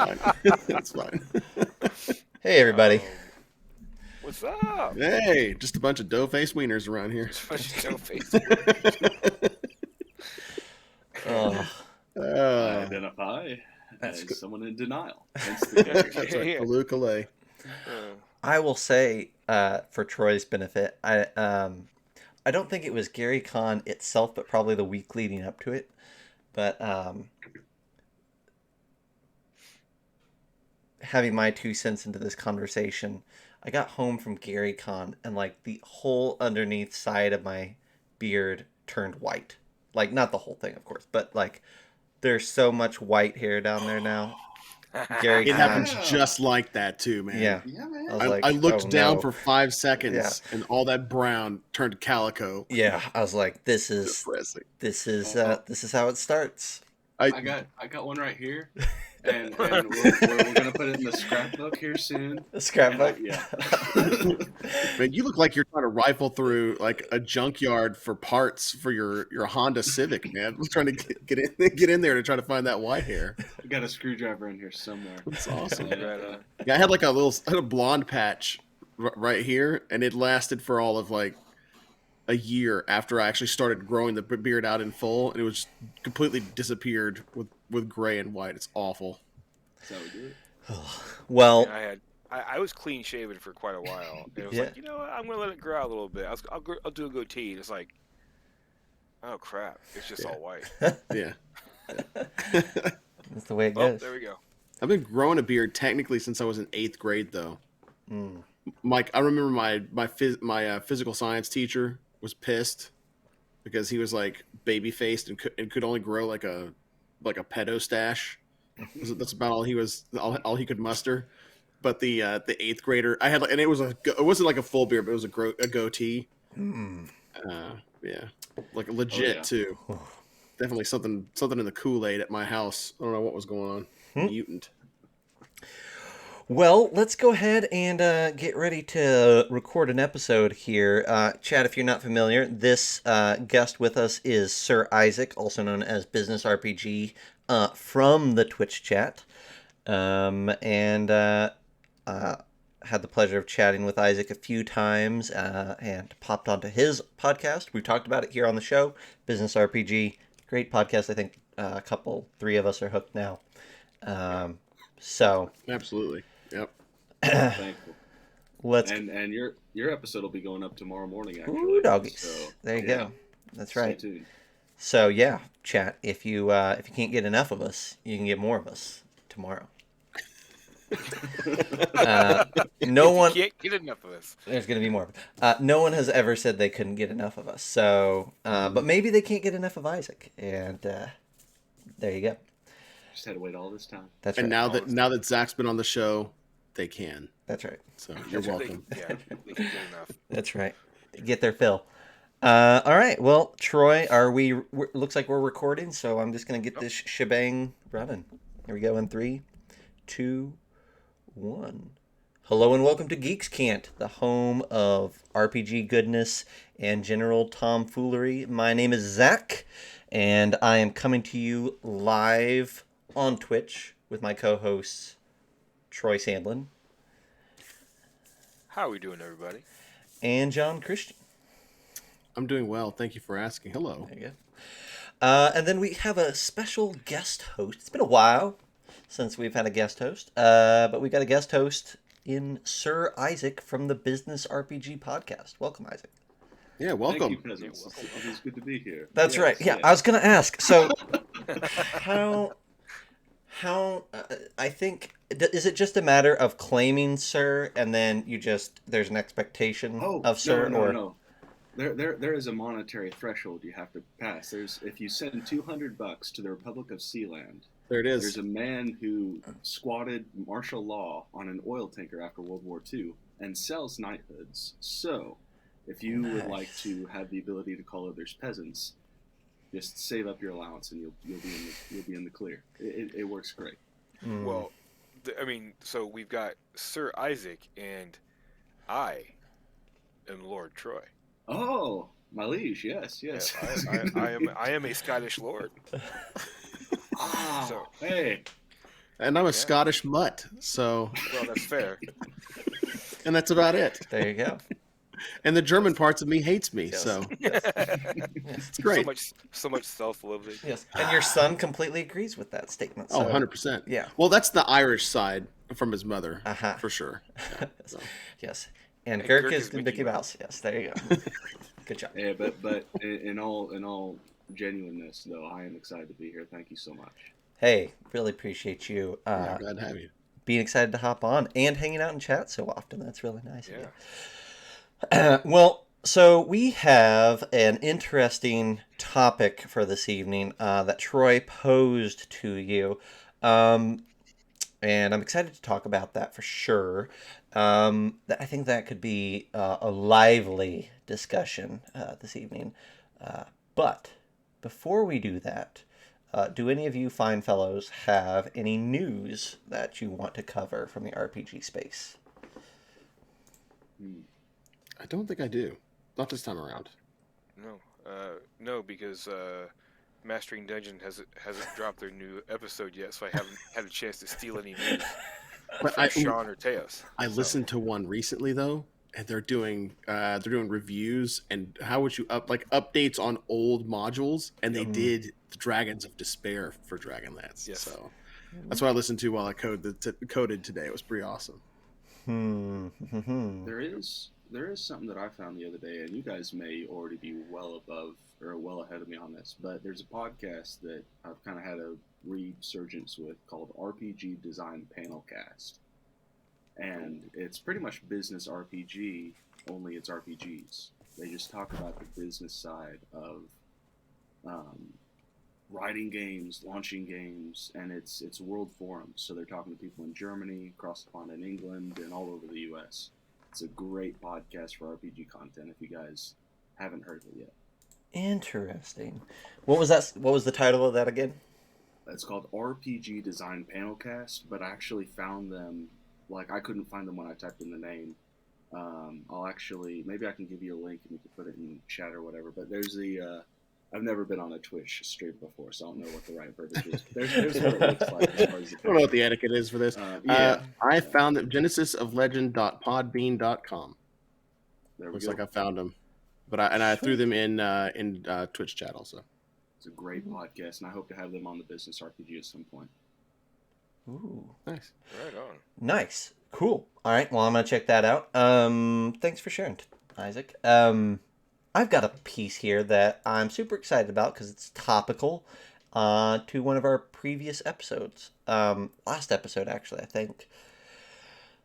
fine. It's fine. Hey, everybody. What's up? Hey, just a bunch of dough-faced wieners around here. Just a bunch of dough-faced. I identify as someone in denial. Hence the That's right. Kalu Kalay. I will say, for Troy's benefit, I don't think it was Gary Con itself, but probably the week leading up to it. But having my 2 cents into this conversation, I got home from Gary Con and like the whole underneath side of my beard turned white. Like not the whole thing, of course, but like there's so much white hair down there now. Gary It Con, happens just like that too, man. yeah. man. I was like, I looked oh, down no. for 5 seconds, and all that brown turned calico. Yeah, I was like, this is Depressing. this is how it starts. I got one right here, and we're gonna put it in the scrapbook here soon. A scrapbook. Yeah. Man, you look like you're trying to rifle through like a junkyard for parts for your Honda Civic, man. I'm trying to get in there to try to find that white hair. I got a screwdriver in here somewhere. That's awesome. And, Yeah, I had like a blonde patch right here, and it lasted for all of like a year after I actually started growing the beard out in full, and it was completely disappeared with gray and white. It's awful. That's how we do it. Well, I was clean shaven for quite a while. And it was like, you know what? I'm gonna let it grow out a little bit. I'll do a goatee. And it's like, oh crap! It's just all white. Yeah. that's the way it Oh, goes. there we go. I've been growing a beard technically since I was in 8th grade, though. Mike, I remember my physical science teacher was pissed because he was like baby faced and could only grow like a pedo stash. That's about all all he could muster. But the 8th grader, I had, and it wasn't like a full beard, but it was a goatee. Yeah, like legit too. Definitely something in the Kool-Aid at my house. I don't know what was going on. Mutant. Well, let's go ahead and get ready to record an episode here. Chad, if you're not familiar, this guest with us is Sir Isaac, also known as Business RPG, from the Twitch chat. And had the pleasure of chatting with Isaac a few times and popped onto his podcast. We've talked about it here on the show, Business RPG. Great podcast. I think three of us are hooked now. So Absolutely. Yep. Thankful. let's And your episode will be going up tomorrow morning. Actually. Ooh, doggies. So, There you go. That's right. Stay tuned. So yeah, chat. If you can't get enough of us, you can get more of us tomorrow. No one. Can't get enough of this. There's gonna be more. No one has ever said they couldn't get enough of us. So, but maybe they can't get enough of Isaac, and there you go. Just had to wait all this time. That's And right. now that Zach's been on the show, they can. That's right. So you're welcome. They can get enough. That's right. Get their fill. All right. Well, Troy, looks like we're recording, so I'm just gonna get this shebang running. Here we go in 3, 2, 1. Hello and welcome to Geeks Can't, the home of RPG goodness and general tomfoolery. My name is Zach, and I am coming to you live on Twitch with my co-hosts Troy Sandlin How are we doing, everybody? and John Christian. I'm doing well. Thank you for asking. Hello. There you go. And then we have a special guest host. It's been a while since we've had a guest host, but we got a guest host in Sir Isaac from the Business RPG podcast. Welcome, Isaac. Yeah, welcome. Thank you, Presence. It's good to be here. That's Yes, right. Yeah, yes. I was going to ask. So, how I think is it just a matter of claiming Sir, and then there's an expectation of Sir, No. There is a monetary threshold you have to pass. If you send $200 to the Republic of Sealand, There it is. there's a man who squatted martial law on an oil tanker after World War II and sells knighthoods. So, if you would like to have the ability to call others peasants, just save up your allowance and you'll be in the clear. It works great. Well, so we've got Sir Isaac, and I am Lord Troy. Oh, my liege, yes. I am a Scottish lord. Ah, So- hey, And I'm a Scottish mutt, so. Well, that's fair. And that's about it. There you go. And the German parts of me hates me, Yes. so Yes. it's great. So much self-loathing. Yes. And your son completely agrees with that statement. So, 100%. Yeah. Well, that's the Irish side from his mother, for sure. Yeah, so. Yes. And And Girk is Mickey Mouse. Yes, there you go. Good job. Yeah, but in all genuineness, though, I am excited to be here. Thank you so much. Hey, really appreciate you. Glad to have you. Being excited to hop on and hanging out in chat so often. That's really nice of Yeah. you. Well, so we have an interesting topic for this evening that Troy posed to you. And I'm excited to talk about that for sure. I think that could be a lively discussion this evening. But before we do that, do any of you fine fellows have any news that you want to cover from the RPG space? I don't think I do. Not this time around. No, because Mastering Dungeon hasn't dropped their new episode yet, so I haven't had a chance to steal any news from Sean or Teos. I listened to one recently though, and they're doing reviews and how would you updates on old modules, and they did the Dragons of Despair for Dragonlance. Yes. So that's what I listened to while I coded today. It was pretty awesome. There is something that I found the other day, and you guys may already be well above or well ahead of me on this, but there's a podcast that I've kind of had a resurgence with called RPG Design Panelcast. And it's pretty much business RPG, only it's RPGs. They just talk about the business side of writing games, launching games, and it's world forums. So they're talking to people in Germany, across the pond in England, and all over the U.S. It's a great podcast for RPG content if you guys haven't heard of it yet. Interesting. What was that? What was the title of that again? It's called RPG Design Panelcast, but I actually found them, I couldn't find them when I typed in the name. Maybe I can give you a link and you can put it in chat or whatever, but there's I've never been on a Twitch stream before, so I don't know what the right verbiage is. There's what it looks like as far as I don't know what the etiquette is for this. I found that genesisoflegend.podbean.com. Looks like I found them, but I threw them in Twitch chat also. It's a great podcast, and I hope to have them on the Business RPG at some point. Ooh, nice! Right on. Nice, cool. All right, well I'm gonna check that out. Thanks for sharing, Isaac. I've got a piece here that I'm super excited about because it's topical to one of our previous episodes. Last episode, actually, I think.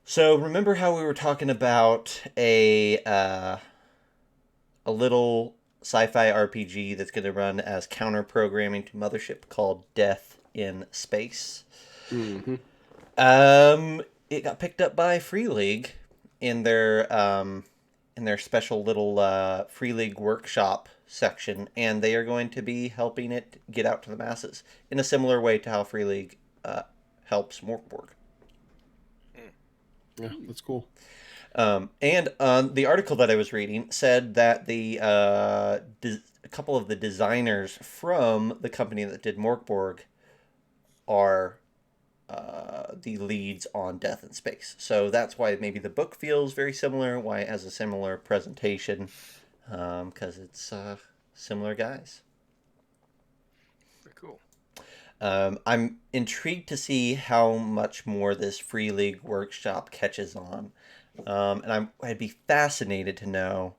So remember how we were talking about a little sci-fi RPG that's going to run as counter-programming to Mothership called Death in Space? Mm-hmm. It got picked up by Free League in their special little Free League workshop section, and they are going to be helping it get out to the masses in a similar way to how Free League helps Morkborg. Yeah, that's cool. And the article that I was reading said that a couple of the designers from the company that did Morkborg are the leads on Death in Space. So that's why maybe the book feels very similar, why it has a similar presentation, because it's similar guys. Very cool. I'm intrigued to see how much more this Free League workshop catches on. And I'd be fascinated to know,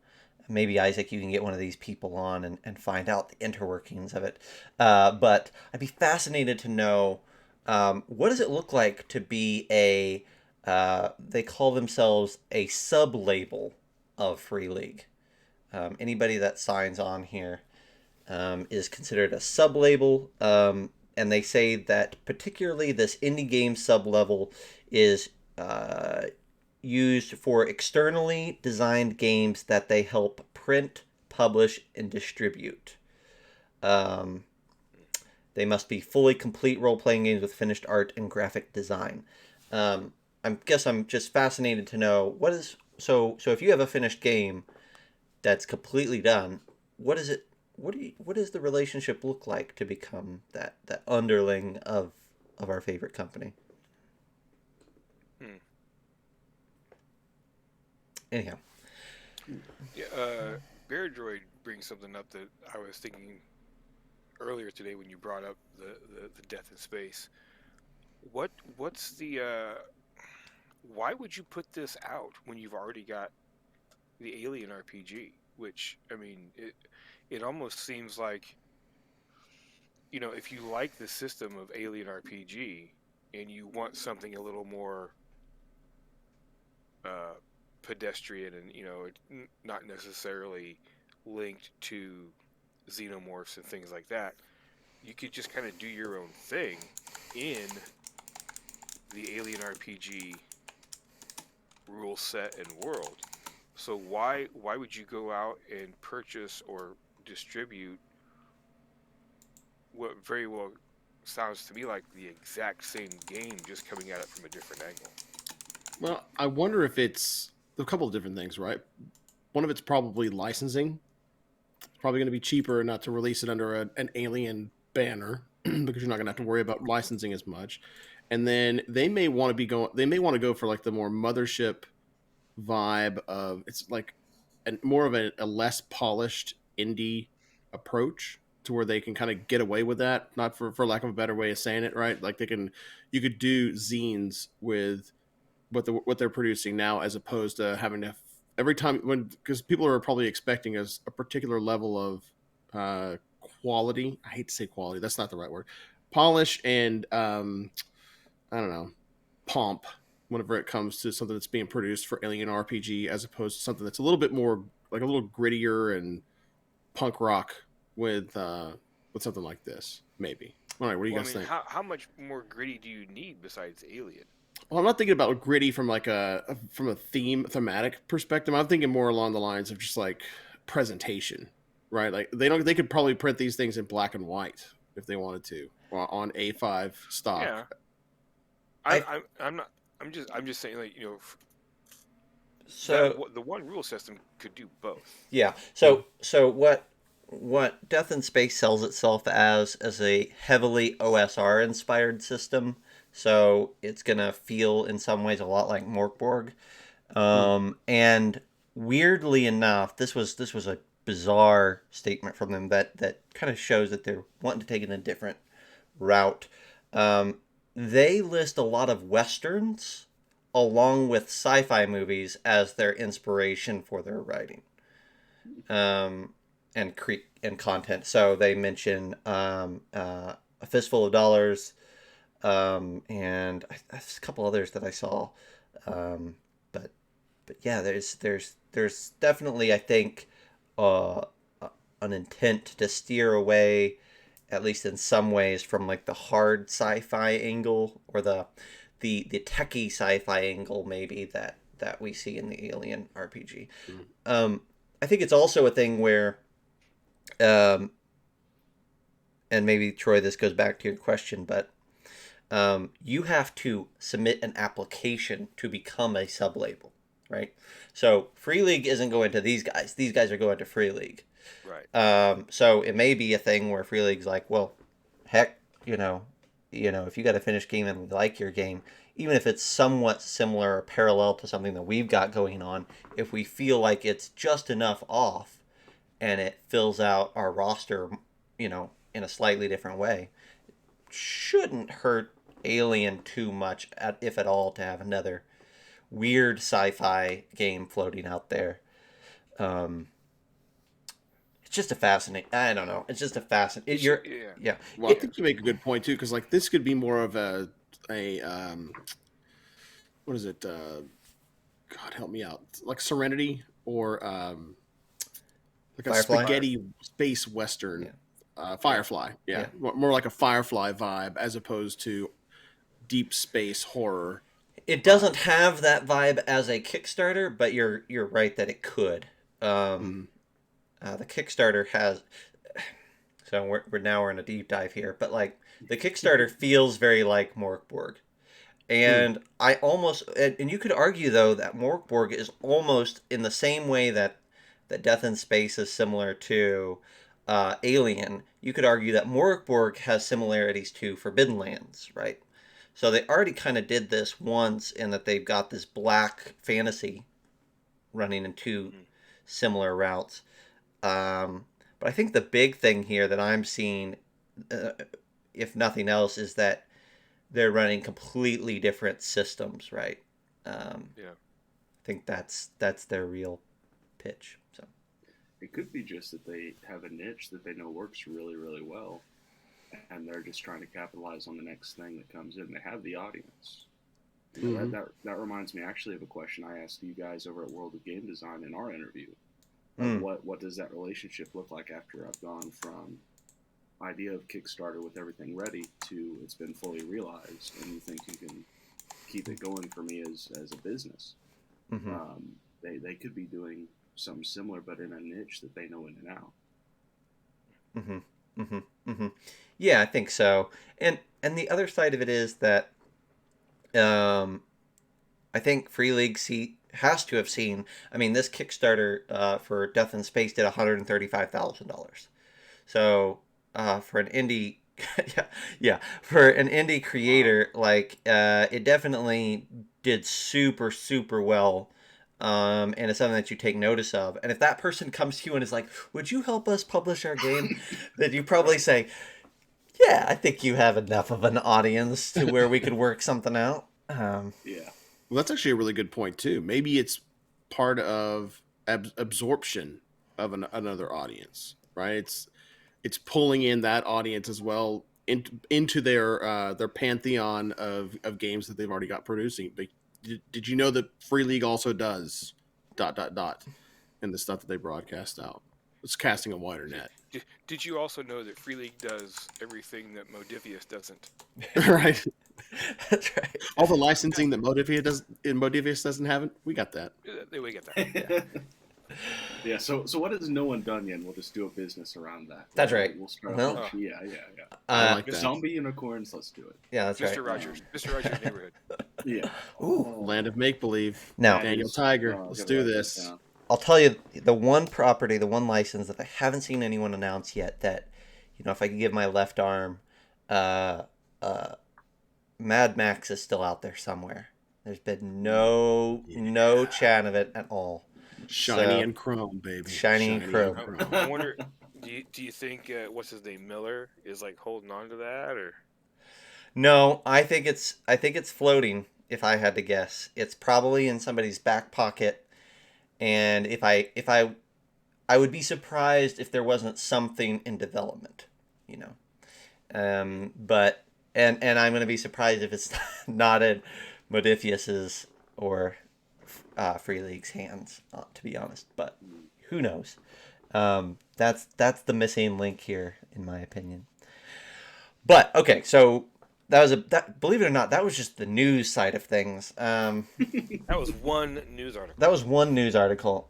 maybe Isaac, you can get one of these people on and find out the interworkings of it. But I'd be fascinated to know, what does it look like to be they call themselves a sub-label of Free League. Anybody that signs on here is considered a sub-label, and they say that particularly this indie game sub-level is used for externally designed games that they help print, publish, and distribute. They must be fully complete role-playing games with finished art and graphic design. I guess I'm just fascinated to know so if you have a finished game that's completely done, what does the relationship look like to become that underling of our favorite company? anyhow. Yeah, Bear Droid brings something up that I was thinking earlier today when you brought up the death in space. What's the why would you put this out when you've already got the Alien RPG? Which I mean, it almost seems like, if you like the system of Alien RPG and you want something a little more uh, pedestrian and not necessarily linked to xenomorphs and things like that, you could just kind of do your own thing in the Alien RPG rule set and world. So why would you go out and purchase or distribute what very well sounds to me like the exact same game, just coming at it from a different angle? Well, I wonder if it's a couple of different things, right? One of it's probably licensing. It's probably going to be cheaper not to release it under an Alien banner because you're not going to have to worry about licensing as much. And then they may want to be going. They may want to go for like the more mothership vibe of it's like more of a less polished indie approach to where they can kind of get away with that, not for lack of a better way of saying it, right? Like you could do zines with what they're producing now, as opposed to having to every time because people are probably expecting a particular level of quality. I hate to say quality, that's not the right word. Polish and I don't know, pomp whenever it comes to something that's being produced for Alien RPG, as opposed to something that's a little bit more like a little grittier and punk rock with something like this. Maybe. All right, what do you Well, I guys mean, think? how much more gritty do you need besides Alien? Well, I'm not thinking about gritty from like from a thematic perspective. I'm thinking more along the lines of just like presentation, right? Like they could probably print these things in black and white if they wanted to on A5 stock. Yeah, I I'm not. I'm just saying, like, so the one rule system could do both. yeah. So what Death in Space sells itself as a heavily OSR inspired system. So it's gonna feel in some ways a lot like Morkborg. Hmm. And weirdly enough, this was a bizarre statement from them that kind of shows that they're wanting to take it in a different route. Um, they list a lot of westerns along with sci-fi movies as their inspiration for their writing um, and content. So they mention A Fistful of Dollars and a couple others that I saw. Um, but but yeah, there's definitely, I think, uh, an intent to steer away, at least in some ways, from like the hard sci-fi angle or the techie sci-fi angle maybe that we see in the Alien RPG. I think it's also a thing where, um, and maybe Troy, this goes back to your question, but you have to submit an application to become a sublabel, right? So Free League isn't going to these guys. These guys are going to Free League. Right. So it may be a thing where Free League's like, well, heck, if you got a finished game and we like your game, even if it's somewhat similar or parallel to something that we've got going on, if we feel like it's just enough off and it fills out our roster, in a slightly different way, shouldn't hurt Alien too much, if at all, to have another weird sci-fi game floating out there. Um, it's just a fascinating. I don't know. It's just a fascinating. You're, Yeah. yeah. Well, I think you make a good point too, because like this could be more of a what is it? God help me out, like Serenity or like a Firefly? spaghetti space western. Yeah. Firefly, yeah, more like a Firefly vibe as opposed to deep space horror. It doesn't have that vibe as a Kickstarter, but you're right that it could. Mhm. The Kickstarter has. So we're in a deep dive here, but like the Kickstarter feels very like Morkborg. And I almost, and you could argue though that Morkborg is almost in the same way that Death in Space is similar to Alien. You could argue that Morkborg has similarities to Forbidden Lands, right? So they already kind of did this once in that they've got this black fantasy running in two similar routes. But I think the big thing here that I'm seeing, if nothing else, is that they're running completely different systems, right? Yeah. I think that's their real pitch. So It could be just that they have a niche that they know works really, really well, and they're just trying to capitalize on the next thing that comes in. They have the audience. You know, that reminds me actually of a question I asked you guys over at World of Game Design in our interview. What does that relationship look like after I've gone from idea of Kickstarter with everything ready to it's been fully realized, and you think you can keep it going for me as a business? They could be doing something similar, but in a niche that they know in and out. Yeah, I think so. And the other side of it is that I think Free League has to have seen. I mean, this Kickstarter for Death in Space did $135,000. So for an indie, for an indie creator, like it definitely did super super well. And it's something that you take notice of. And if that person comes to you and is like, "Would you help us publish our game?" then you probably say, "Yeah, I think you have enough of an audience to where we could work something out." Yeah. Well, that's actually a really good point too. Maybe it's part of absorption of another audience, right? It's pulling in that audience as well into their pantheon of games that they've already got producing. But did you know that Free League also does ... and the stuff that they broadcast out? It's casting a wider net. Did you also know that Free League does everything that Modifius doesn't? Right. That's right. All the licensing that Modifius doesn't have it, we got that. We get that. Yeah. So what has no one done yet? And we'll just do a business around that. That's right. We'll start Well, off. Yeah. I like that. Zombie unicorns. Let's do it. Yeah, that's Mr. right. Rogers. Mr. Rogers' neighborhood. Yeah. Ooh. Land of Make Believe. Now, Daniel Tiger. Oh, Let's gotta do write that this. down. I'll tell you the one property, the one license that I haven't seen anyone announce yet that, if I could give my left arm, Mad Max is still out there somewhere. There's been no chat of it at all. Shiny and chrome, baby. Shiny and chrome. I wonder, do you think, what's his name, Miller, is like holding on to that, or? No, I think it's floating. If I had to guess, it's probably in somebody's back pocket. And if I would be surprised if there wasn't something in development, But I'm going to be surprised if it's not in Modifius's or Free League's hands, to be honest. But who knows? That's the missing link here, in my opinion. But okay, so believe it or not, that was just the news side of things. That was one news article. That was one news article.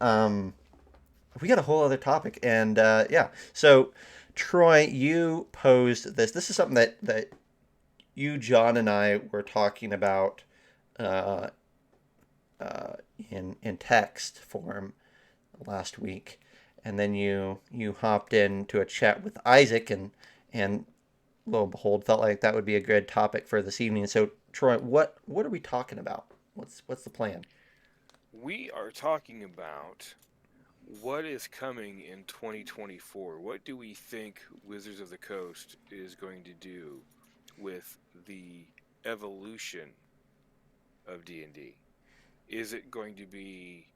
We got a whole other topic, and yeah. So, Troy, you posed this. This is something that you, John, and I were talking about in text form last week, and then you hopped into a chat with Isaac, and lo and behold, felt like that would be a good topic for this evening. So, Troy, what are we talking about? What's the plan? We are talking about what is coming in 2024. What do we think Wizards of the Coast is going to do with the evolution of D&D? Is it going to be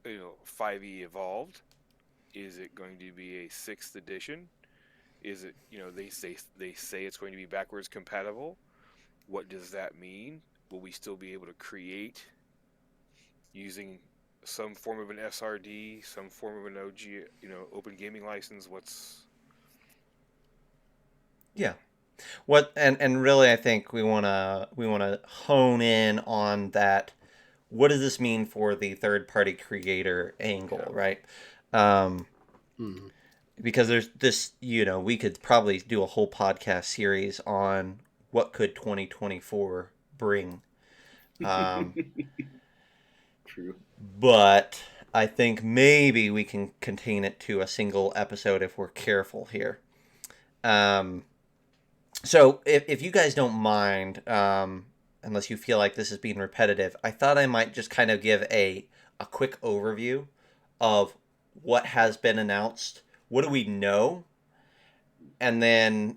5e evolved? Is it going to be a 6th edition? Is it, they say it's going to be backwards compatible. What does that mean? Will we still be able to create using some form of an SRD, some form of an OG, open gaming license? Yeah. And really, I think we wanna hone in on that. What does this mean for the third party creator angle, right? Because there's this, we could probably do a whole podcast series on what could 2024 bring. True. But I think maybe we can contain it to a single episode if we're careful here. So if you guys don't mind, unless you feel like this is being repetitive, I thought I might just kind of give a quick overview of what has been announced. What do we know? And then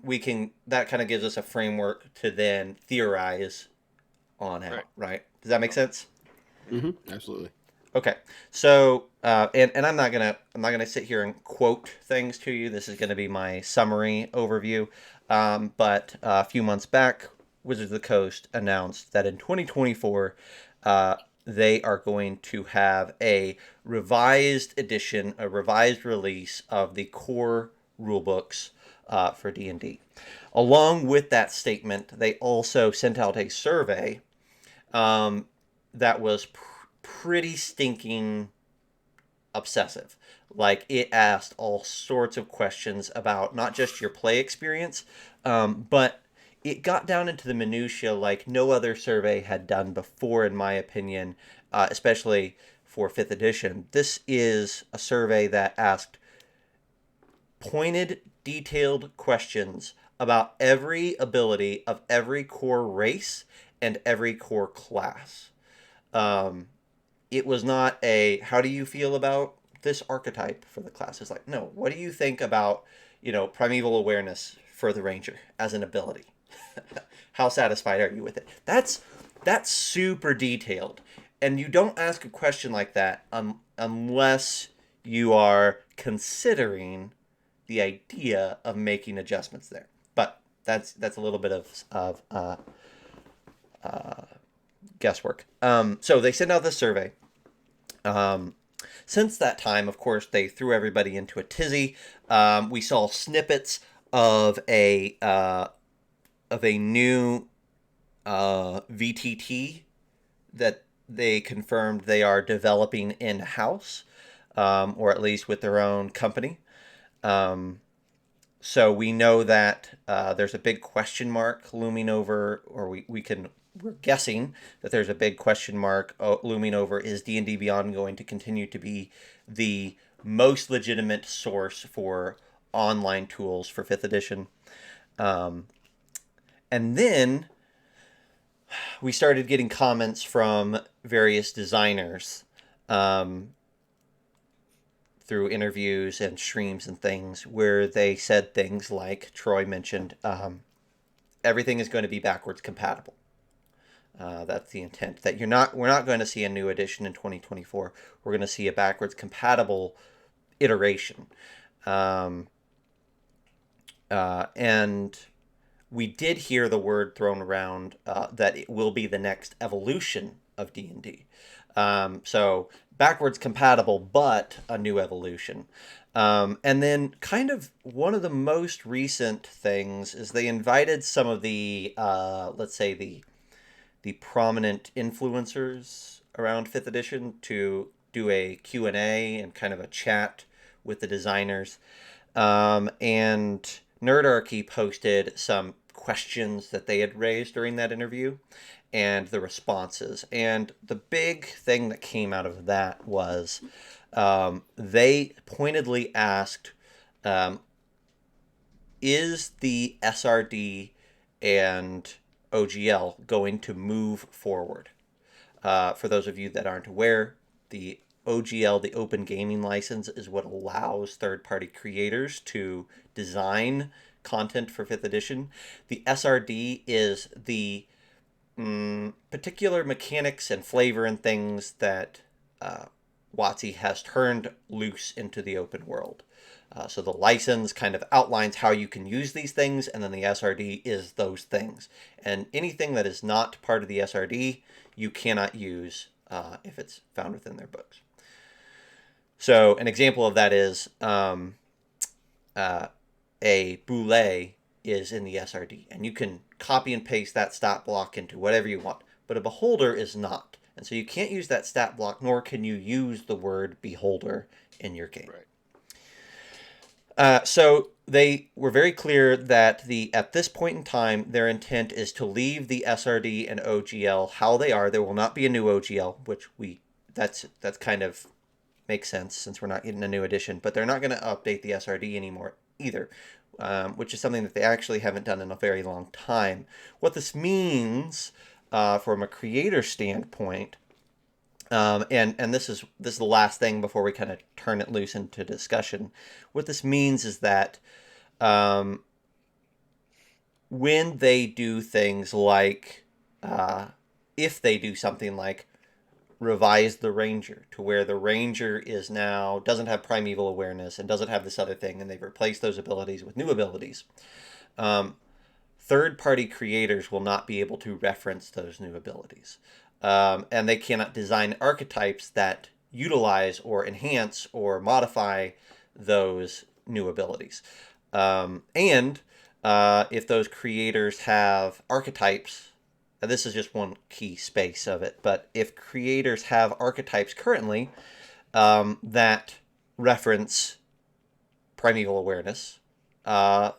that kind of gives us a framework to then theorize on out, right? Does that make sense? Mm-hmm. Absolutely. Okay, so and I'm not gonna sit here and quote things to you. This is gonna be my summary overview. But a few months back, Wizards of the Coast announced that in 2024, they are going to have a revised edition, a revised release of the core rulebooks for D&D. Along with that statement, they also sent out a survey that was pretty stinking obsessive. Like, it asked all sorts of questions about not just your play experience, but it got down into the minutia like no other survey had done before, in my opinion, especially for 5th edition. This is a survey that asked pointed, detailed questions about every ability of every core race and every core class. It was not a, how do you feel about this archetype for the class? It's like, no, what do you think about, primeval awareness for the ranger as an ability? How satisfied are you with it? That's super detailed. And you don't ask a question like that unless you are considering the idea of making adjustments there. But that's a little bit of guesswork. So they sent out this survey. Since that time, of course, they threw everybody into a tizzy. We saw snippets of a new VTT that they confirmed they are developing in-house, or at least with their own company. So we know that there's a big question mark looming over, or we're guessing that there's a big question mark looming over, is D&D Beyond going to continue to be the most legitimate source for online tools for 5th edition? And then we started getting comments from various designers through interviews and streams and things, where they said things like Troy mentioned, everything is going to be backwards compatible. That's the intent. That we're not going to see a new edition in 2024. We're going to see a backwards compatible iteration. And we did hear the word thrown around that it will be the next evolution of D&D. So backwards compatible, but a new evolution. And then kind of one of the most recent things is they invited some of the, let's say, the prominent influencers around 5th edition to do a Q&A and kind of a chat with the designers. And Nerdarchy posted some questions that they had raised during that interview and the responses. And the big thing that came out of that was they pointedly asked, is the SRD and OGL going to move forward? For those of you that aren't aware, the OGL, the Open Gaming License, is what allows third-party creators to design content for 5th edition. The SRD is the particular mechanics and flavor and things that WotC has turned loose into the open world. So the license kind of outlines how you can use these things, and then the SRD is those things. And anything that is not part of the SRD, you cannot use if it's found within their books. So an example of that is a boule is in the SRD, and you can copy and paste that stat block into whatever you want, but a beholder is not. And so you can't use that stat block, nor can you use the word beholder in your game. Right. So they were very clear that at this point in time, their intent is to leave the SRD and OGL how they are. There will not be a new OGL, which that's kind of makes sense since we're not getting a new edition. But they're not going to update the SRD anymore either, which is something that they actually haven't done in a very long time. What this means from a creator standpoint, and this is the last thing before we kind of turn it loose into discussion. What this means is that when they do things like, if they do something like revise the ranger to where the ranger is now doesn't have primeval awareness and doesn't have this other thing, and they've replaced those abilities with new abilities, third-party creators will not be able to reference those new abilities, and they cannot design archetypes that utilize or enhance or modify those new abilities. And if those creators have archetypes, this is just one key space of it, but if creators have archetypes currently that reference primeval awareness, that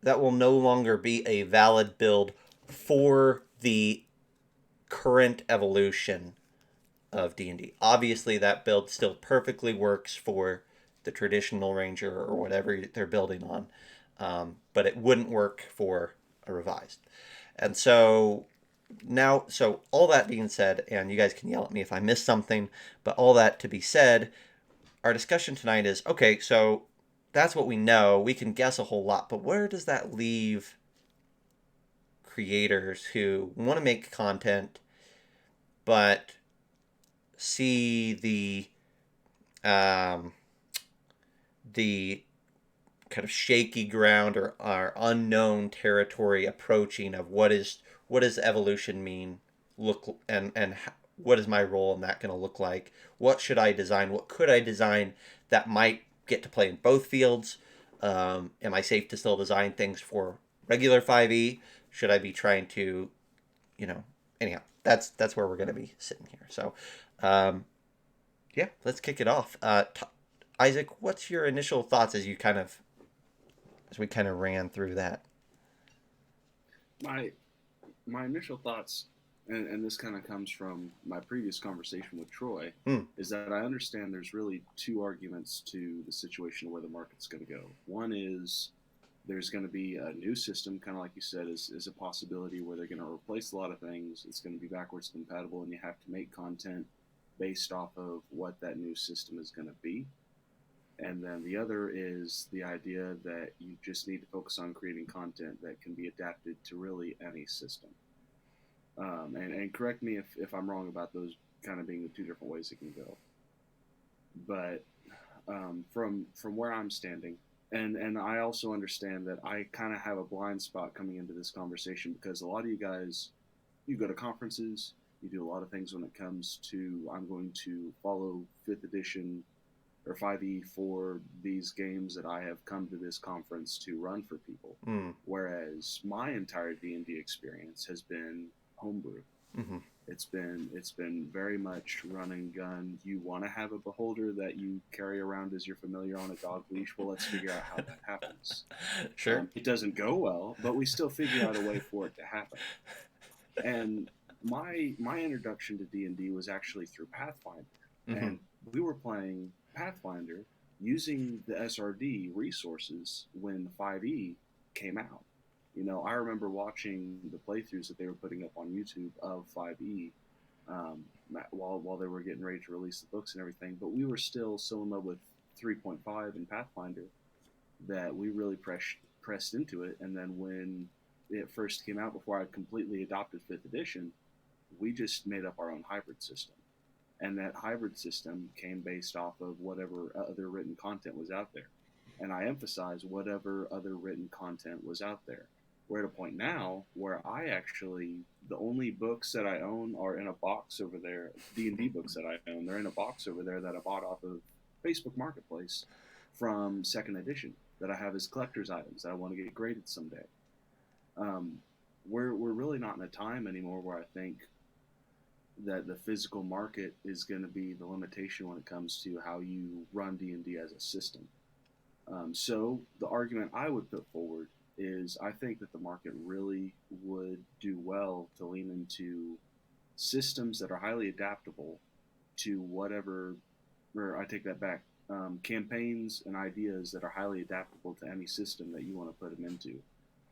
will no longer be a valid build for the current evolution of D&D. Obviously, that build still perfectly works for the traditional ranger or whatever they're building on, but it wouldn't work for a revised. And so now, so all that being said, and you guys can yell at me if I missed something, but all that to be said, our discussion tonight is, okay, so that's what we know. We can guess a whole lot, but where does that leave creators who want to make content but see the kind of shaky ground or unknown territory approaching of what does evolution mean, look, and what is my role in that going to look like? What should I design? What could I design that might get to play in both fields? Am I safe to still design things for regular 5e? Should I be trying to, anyhow, that's where we're going to be sitting here. So, yeah, let's kick it off. Isaac, what's your initial thoughts as we kind of ran through that? My initial thoughts, and this kind of comes from my previous conversation with Troy, is that I understand there's really two arguments to the situation where the market's going to go. One is there's going to be a new system, kind of like you said, is a possibility where they're going to replace a lot of things. It's going to be backwards compatible, and you have to make content based off of what that new system is going to be. And then the other is the idea that you just need to focus on creating content that can be adapted to really any system. And correct me if I'm wrong about those kind of being the two different ways it can go. But from where I'm standing, and I also understand that I kind of have a blind spot coming into this conversation because a lot of you guys, you go to conferences, you do a lot of things when it comes to, I'm going to follow 5th edition or 5e for these games that I have come to this conference to run for people. Whereas my entire D&D experience has been homebrew. Mm-hmm. It's been very much run and gun. You want to have a beholder that you carry around as your familiar on a dog leash. Well, let's figure out how that happens. Sure. It doesn't go well, but we still figure out a way for it to happen. And my introduction to D&D was actually through Pathfinder. Mm-hmm. And we were playing Pathfinder using the SRD resources when 5e came out. I remember watching the playthroughs that they were putting up on YouTube of 5e while they were getting ready to release the books and everything. But we were still so in love with 3.5 and Pathfinder that we really pressed into it. And then when it first came out, before I completely adopted 5th edition, we just made up our own hybrid system. And that hybrid system came based off of whatever other written content was out there. And I emphasize whatever other written content was out there. We're at a point now where the only books that I own are in a box over there, D&D books that I own, they're in a box over there that I bought off of Facebook Marketplace from 2nd edition that I have as collector's items that I want to get graded someday. We're really not in a time anymore where I think that the physical market is going to be the limitation when it comes to how you run D&D as a system. So the argument I would put forward is I think that the market really would do well to lean into systems that are highly adaptable to whatever, or I take that back, campaigns and ideas that are highly adaptable to any system that you want to put them into.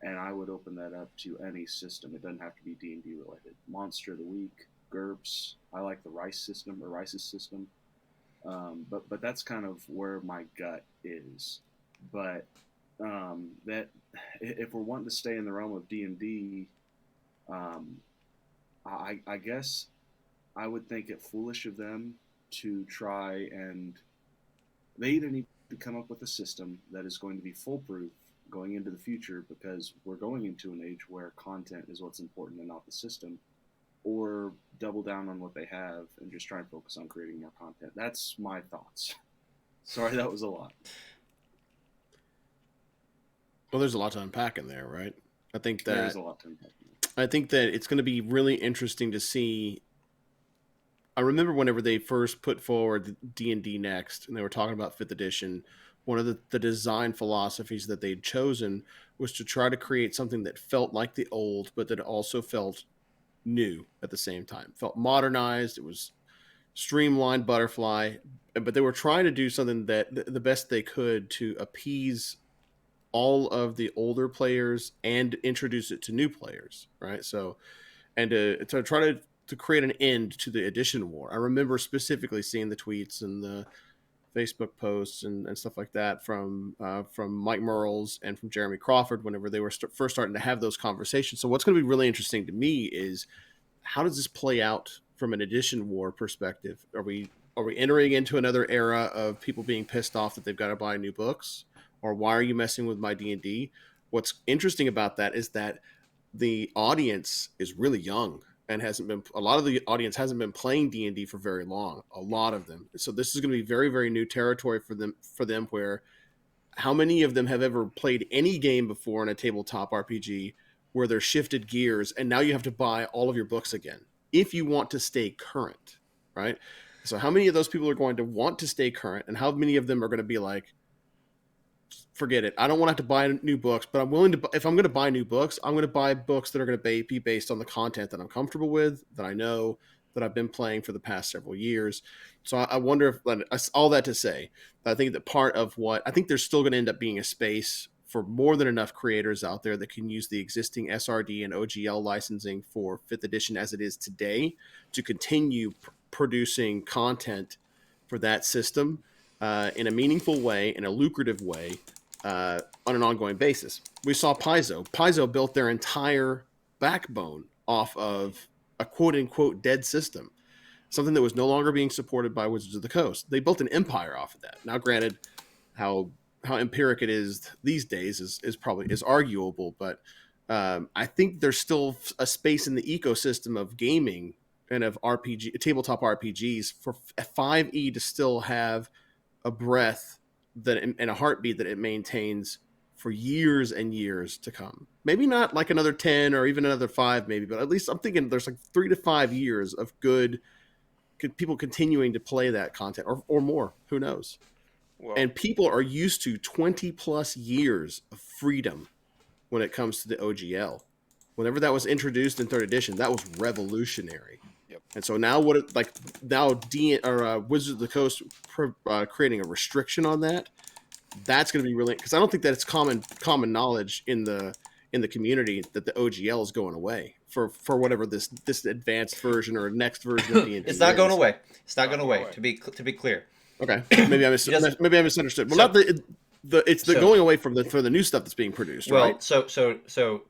and I would open that up to any system. It doesn't have to be D&D related. Monster of the Week, GURPS. I like the Rice system or Rice's system. But that's kind of where my gut is. But that if we're wanting to stay in the realm of D&D, um, I guess I would think it foolish of them to try and they either need to come up with a system that is going to be foolproof going into the future because we're going into an age where content is what's important and not the system, or double down on what they have and just try and focus on creating more content. That's my thoughts. Sorry, that was a lot. Well, there's a lot to unpack in there, right? I think There that is a lot to unpack. I think that it's going to be really interesting to see. I remember whenever they first put forward D&D Next, and they were talking about 5th edition, one of the design philosophies that they'd chosen was to try to create something that felt like the old, but that also felt new at the same time. Felt modernized. It was streamlined butterfly, but they were trying to do something that the best they could to appease all of the older players and introduce it to new players, right? So, and to try to create an end to the edition war. I remember specifically seeing the tweets and the Facebook posts and stuff like that from Mike Merles and from Jeremy Crawford whenever they were first starting to have those conversations. So what's going to be really interesting to me is how does this play out from an edition war perspective? Are we entering into another era of people being pissed off that they've got to buy new books, or why are you messing with my D&D? What's interesting about that is that the audience is really young and hasn't been, a lot of the audience hasn't been playing D&D for very long, a lot of them. So this is going to be very, very new territory for them where how many of them have ever played any game before in a tabletop RPG where they're shifted gears and now you have to buy all of your books again if you want to stay current, right? So how many of those people are going to want to stay current, and how many of them are going to be like, forget it, I don't want to have to buy new books, but I'm willing to, if I'm going to buy new books, I'm going to buy books that are going to be based on the content that I'm comfortable with, that I know, that I've been playing for the past several years. So I wonder if, all that to say, I think that part of what, I think there's still going to end up being a space for more than enough creators out there that can use the existing SRD and OGL licensing for 5th edition as it is today to continue producing content for that system in a meaningful way, in a lucrative way, on an ongoing basis. We saw Paizo. Paizo built their entire backbone off of a quote-unquote dead system, something that was no longer being supported by Wizards of the Coast. They built an empire off of that. Now, granted, how empiric it is these days is probably arguable, but I think there's still a space in the ecosystem of gaming and of tabletop RPGs for 5e to still have a breath that and a heartbeat that it maintains for years and years to come. Maybe not like another 10 or even another 5 maybe, but at least I'm thinking there's like 3 to 5 years of good people continuing to play that content, or more, who knows. Well, and people are used to 20 plus years of freedom when it comes to the OGL. Whenever that was introduced in 3rd edition, that was revolutionary. Yep. And so now Wizards of the Coast creating a restriction on that, that's going to be really, because I don't think that it's common knowledge in the community that the OGL is going away for whatever this advanced version or next version of D&D. It's not going away. It's not going away. To be clear. Okay, maybe I misunderstood. Well, so, not it's going away for the new stuff that's being produced, right? So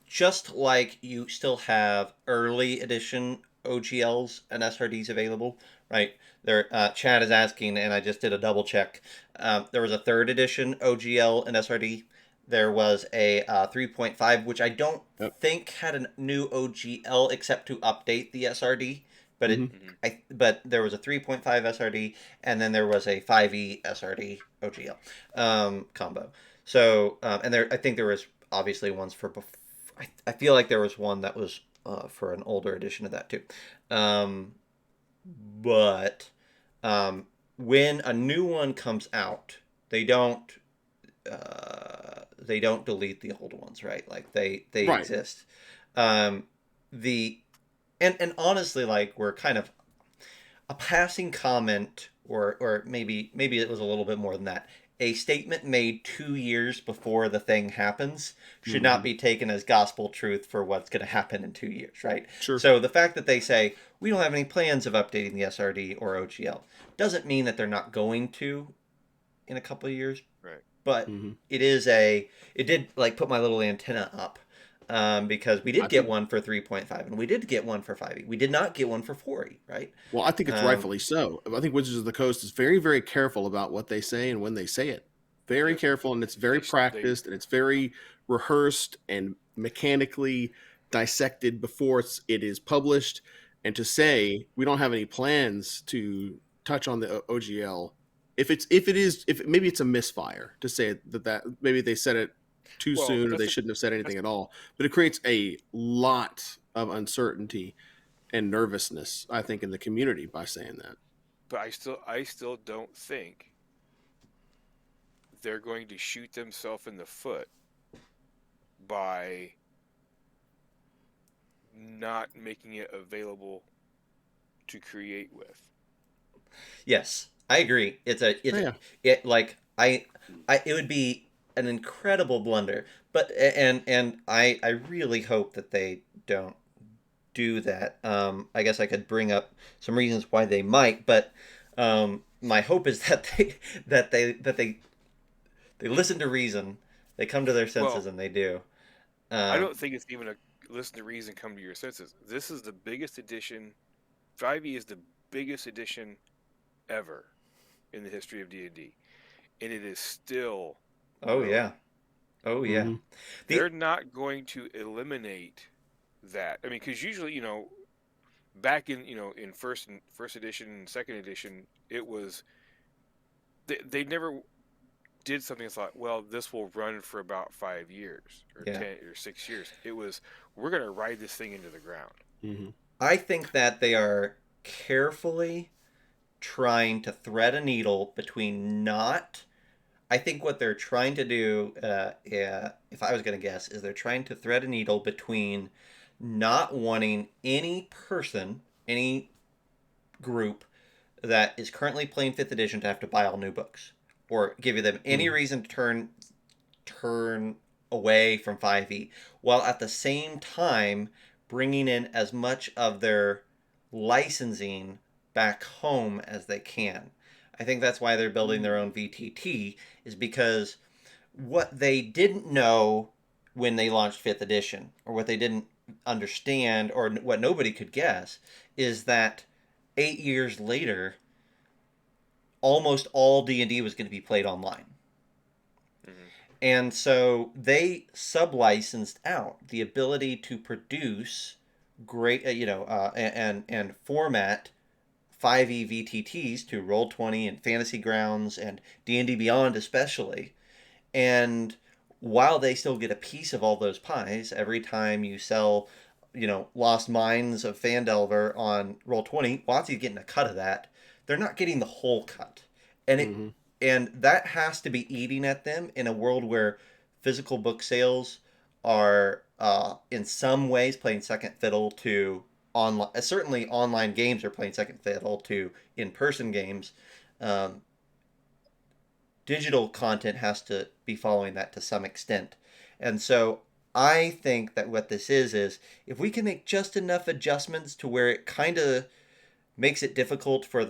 just like you still have early edition OGLs and SRDs available, right? There, Chad is asking, and I just did a double check. There was a 3rd edition OGL and SRD. There was a 3.5, which I don't think had a new OGL except to update the SRD. But but there was a 3.5 SRD, and then there was a 5e SRD OGL combo. So, and I think there was obviously ones for. I feel like there was one that was for an older edition of that too. But when a new one comes out, they don't delete the old ones, right? Like they right. exist. And honestly, like, we're kind of a passing comment, or maybe it was a little bit more than that. a statement made 2 years before the thing happens should not Mhm. be taken as gospel truth for what's going to happen in 2 years, right? Sure. So the fact that they say we don't have any plans of updating the SRD or OGL doesn't mean that they're not going to in a couple of years, Right. but Mhm. it did like put my little antenna up, because we I did get think one for 3.5 and we did get one for 5e. We did not get one for 4e, right? Well, I think it's Um, rightfully so. I think Wizards of the Coast is very, very careful about what they say and when they say it. Very Yes. careful, and it's very They practiced, and it's very rehearsed and mechanically dissected before it is published. And to say we don't have any plans to touch on the OGL, if maybe it's a misfire to say that maybe they said it too well, soon or that's they the shouldn't have said anything that's at all. But it creates a lot of uncertainty and nervousness, I think, in the community by saying that. but I still don't think they're going to shoot themselves in the foot by not making it available to create with. yes, I agree. Oh, yeah. It like I it would be an incredible blunder, but and I really hope that they don't do that. I guess I could bring up some reasons why they might, but my hope is that they listen to reason, they come to their senses, Well, and they do. I Um, don't think it's even a listen to reason, come to your senses. This is the biggest edition. 5e is the biggest edition ever in the history of D&D, and it is still oh growing. yeah, oh yeah. Hmm. The They're not going to eliminate that. I mean, because usually, back in first edition and second edition, it was they never did something that's like, well, this will run for about 5 years or yeah. 10 or 6 years. It was, we're going to ride this thing into the ground. Hmm. I think that they are carefully trying to thread a needle between not. I think what they're trying to do, yeah, if I was going to guess, is they're trying to thread a needle between not wanting any person, any group that is currently playing fifth edition to have to buy all new books, or giving them any Hmm. reason to turn away from 5e, while at the same time bringing in as much of their licensing back home as they can. I think that's why they're building their own VTT, is because what they didn't know when they launched fifth edition, or what they didn't understand, or what nobody could guess, is that 8 years later, almost all D&D was going to be played online. Mm-hmm. And so they sub-licensed out the ability to produce great, and format 5e VTTs to Roll20 and Fantasy Grounds and D&D Beyond especially. And while they still get a piece of all those pies every time you sell, Lost Mines of Fandelver on Roll20, WotC's getting a cut of that. They're not getting the whole cut. And it Hmm. and that has to be eating at them in a world where physical book sales are, in some ways, playing second fiddle to online. Certainly, online games are playing second fiddle to in-person games. Um, Digital content has to be following that to some extent. And so I think that what this is if we can make just enough adjustments to where it kind of makes it difficult for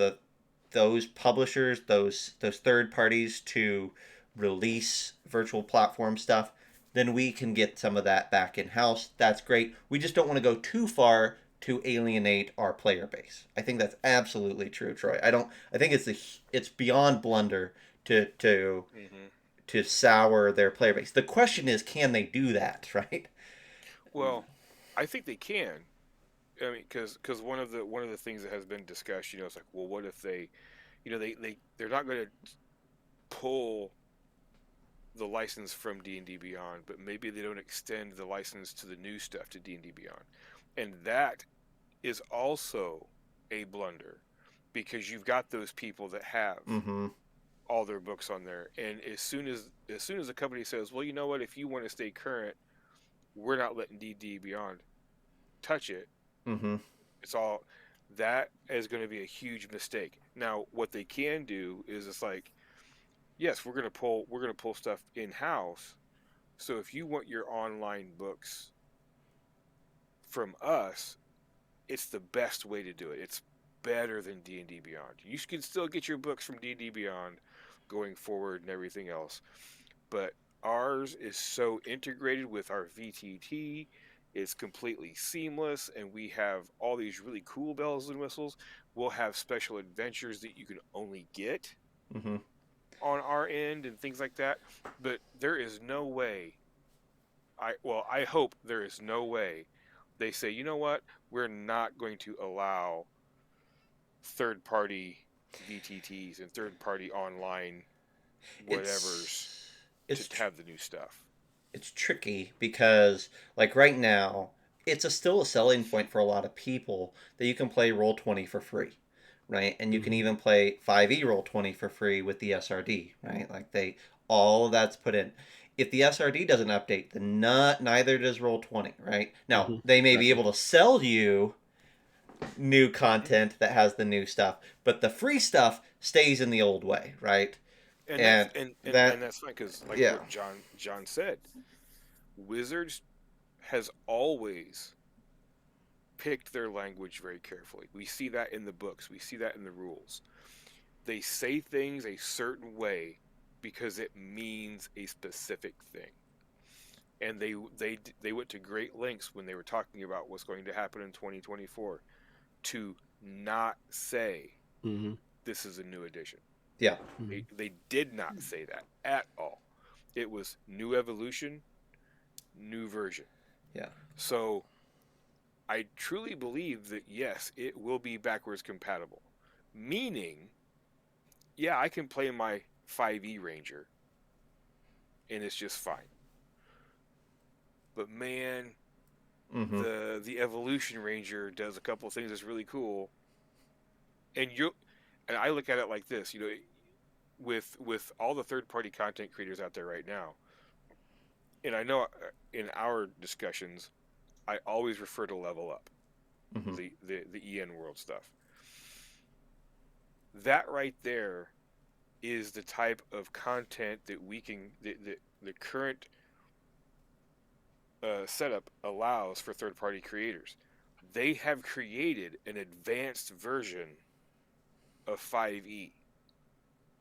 those publishers, those third parties to release virtual platform stuff, then we can get some of that back in house. That's great. We just don't want to go too far to alienate our player base. I think that's absolutely true, Troy. I think it's beyond blunder to Mm-hmm. to sour their player base. The question is, can they do that, right? Well, I think they can. I mean, because one of the things that has been discussed, it's like, well, what if they, they're not going to pull the license from D&D Beyond, but maybe they don't extend the license to the new stuff to D&D Beyond, and that is also a blunder because you've got those people that have Mm-hmm. all their books on there, and as soon as a company says, well, you know what, if you want to stay current, we're not letting D&D Beyond touch it. Mm-hmm. It's all that is going to be a huge mistake. Now, what they can do is it's like yes, we're gonna pull stuff in house. So if you want your online books from us, it's the best way to do it. It's better than D&D Beyond. You can still get your books from D&D Beyond going forward and everything else, but ours is so integrated with our VTT. It's completely seamless, and we have all these really cool bells and whistles. We'll have special adventures that you can only get Mm-hmm. on our end and things like that. But there is no way. I hope there is no way they say, you know what, we're not going to allow third party VTTs and third party online whatevers It's to it's tr- have the new stuff. it's tricky because like right now it's still a selling point for a lot of people that you can play Roll20 for free, right? And you can Mhm. even play 5e Roll20 for free with the SRD, right? Like they all of that's put in. If the SRD doesn't update, then neither does Roll20, right? Now Mhm. they may be Exactly. able to sell you new Mm-hmm. content that has the new stuff, but the free stuff stays in the old way, right? And that's And and that, that's fine because like yeah. what John said, Wizards has always picked their language very carefully. We see that in the books. We see that in the rules. They say things a certain way because it means a specific thing. And they went to great lengths when they were talking about what's going to happen in 2024 to not say Mhm. this is a new edition. Yeah. Mhm. They did not say that at all. It was new evolution, new version. Yeah. So I truly believe that yes, it will be backwards compatible. Meaning, yeah, I can play my 5e Ranger and it's just fine. But man, Mm-hmm. the Evolution Ranger does a couple of things that's really cool. And you and I look at it like this, with all the third party content creators out there right now. And I know in our discussions, I always refer to Level Up, Mm-hmm. the EN World stuff. That right there is the type of content that we can the current setup allows for third party creators. They have created an advanced version of 5e,